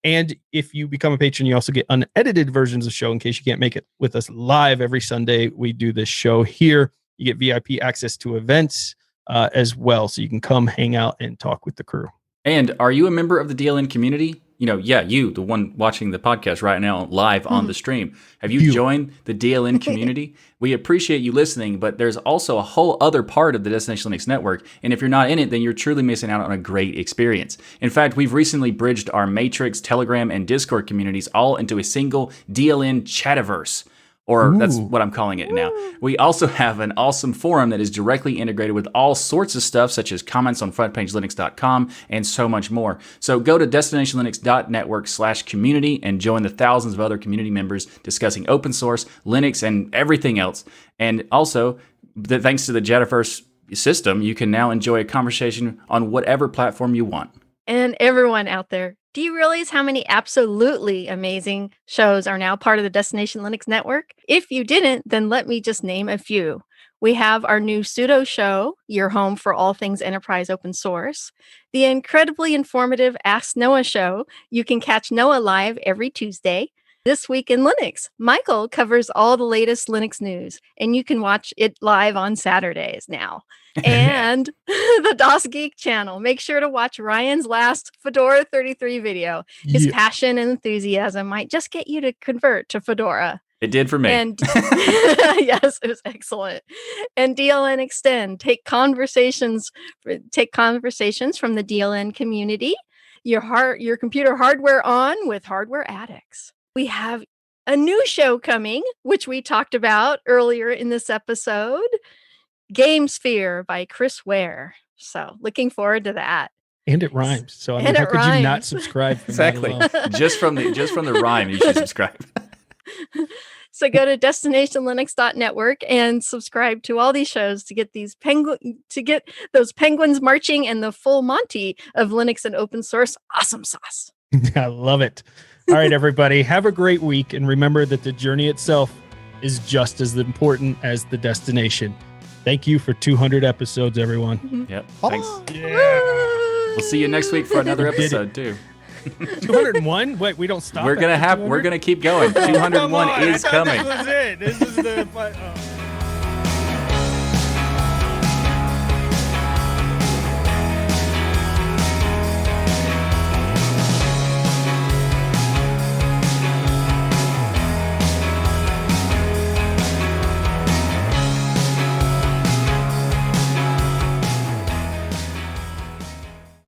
Speaker 1: And if you become a patron, you also get unedited versions of the show in case you can't make it with us live every Sunday. We do this show here. You get VIP access to events as well, so you can come hang out and talk with the crew.
Speaker 2: And are you a member of the DLN community? You, the one watching the podcast right now live on the stream. Have you joined the DLN community? We appreciate you listening, but there's also a whole other part of the Destination Linux network. And if you're not in it, then you're truly missing out on a great experience. In fact, we've recently bridged our Matrix, Telegram, and Discord communities all into a single DLN chativerse. Or that's what I'm calling it now. We also have an awesome forum that is directly integrated with all sorts of stuff, such as comments on frontpagelinux.com and so much more. So go to destinationlinux.network/community and join the thousands of other community members discussing open source, Linux, and everything else. And also, thanks to the Jetiverse system, you can now enjoy a conversation on whatever platform you want.
Speaker 3: And everyone out there, do you realize how many absolutely amazing shows are now part of the Destination Linux network? If you didn't, then let me just name a few. We have our new pseudo show, your home for all things enterprise open source. The incredibly informative Ask Noah show. You can catch Noah live every Tuesday. This Week in Linux. Michael covers all the latest Linux news, and you can watch it live on Saturdays now. And the DOS Geek channel. Make sure to watch Ryan's last Fedora 33 video. His passion and enthusiasm might just get you to convert to Fedora.
Speaker 2: It did for me.
Speaker 3: And yes, it was excellent. And DLN Extend. Take conversations from the DLN community. Your computer hardware on with Hardware Addicts. We have a new show coming, which we talked about earlier in this episode, GameSphere by Chris Ware. So looking forward to that.
Speaker 1: And it rhymes. So I mean, how could you not subscribe?
Speaker 2: Exactly. Just from the rhyme, you should subscribe.
Speaker 3: So go to destinationlinux.network and subscribe to all these shows to get those penguins marching and the full Monty of Linux and open source awesome sauce.
Speaker 1: I love it. All right, everybody, have a great week. And remember that the journey itself is just as important as the destination. Thank you for 200 episodes, everyone.
Speaker 2: Yep. Thanks.
Speaker 1: Yeah.
Speaker 2: We'll see you next week for another episode too.
Speaker 1: 201? Wait, we don't stop.
Speaker 2: We're gonna keep going. 201 is coming.
Speaker 1: This was it. This is the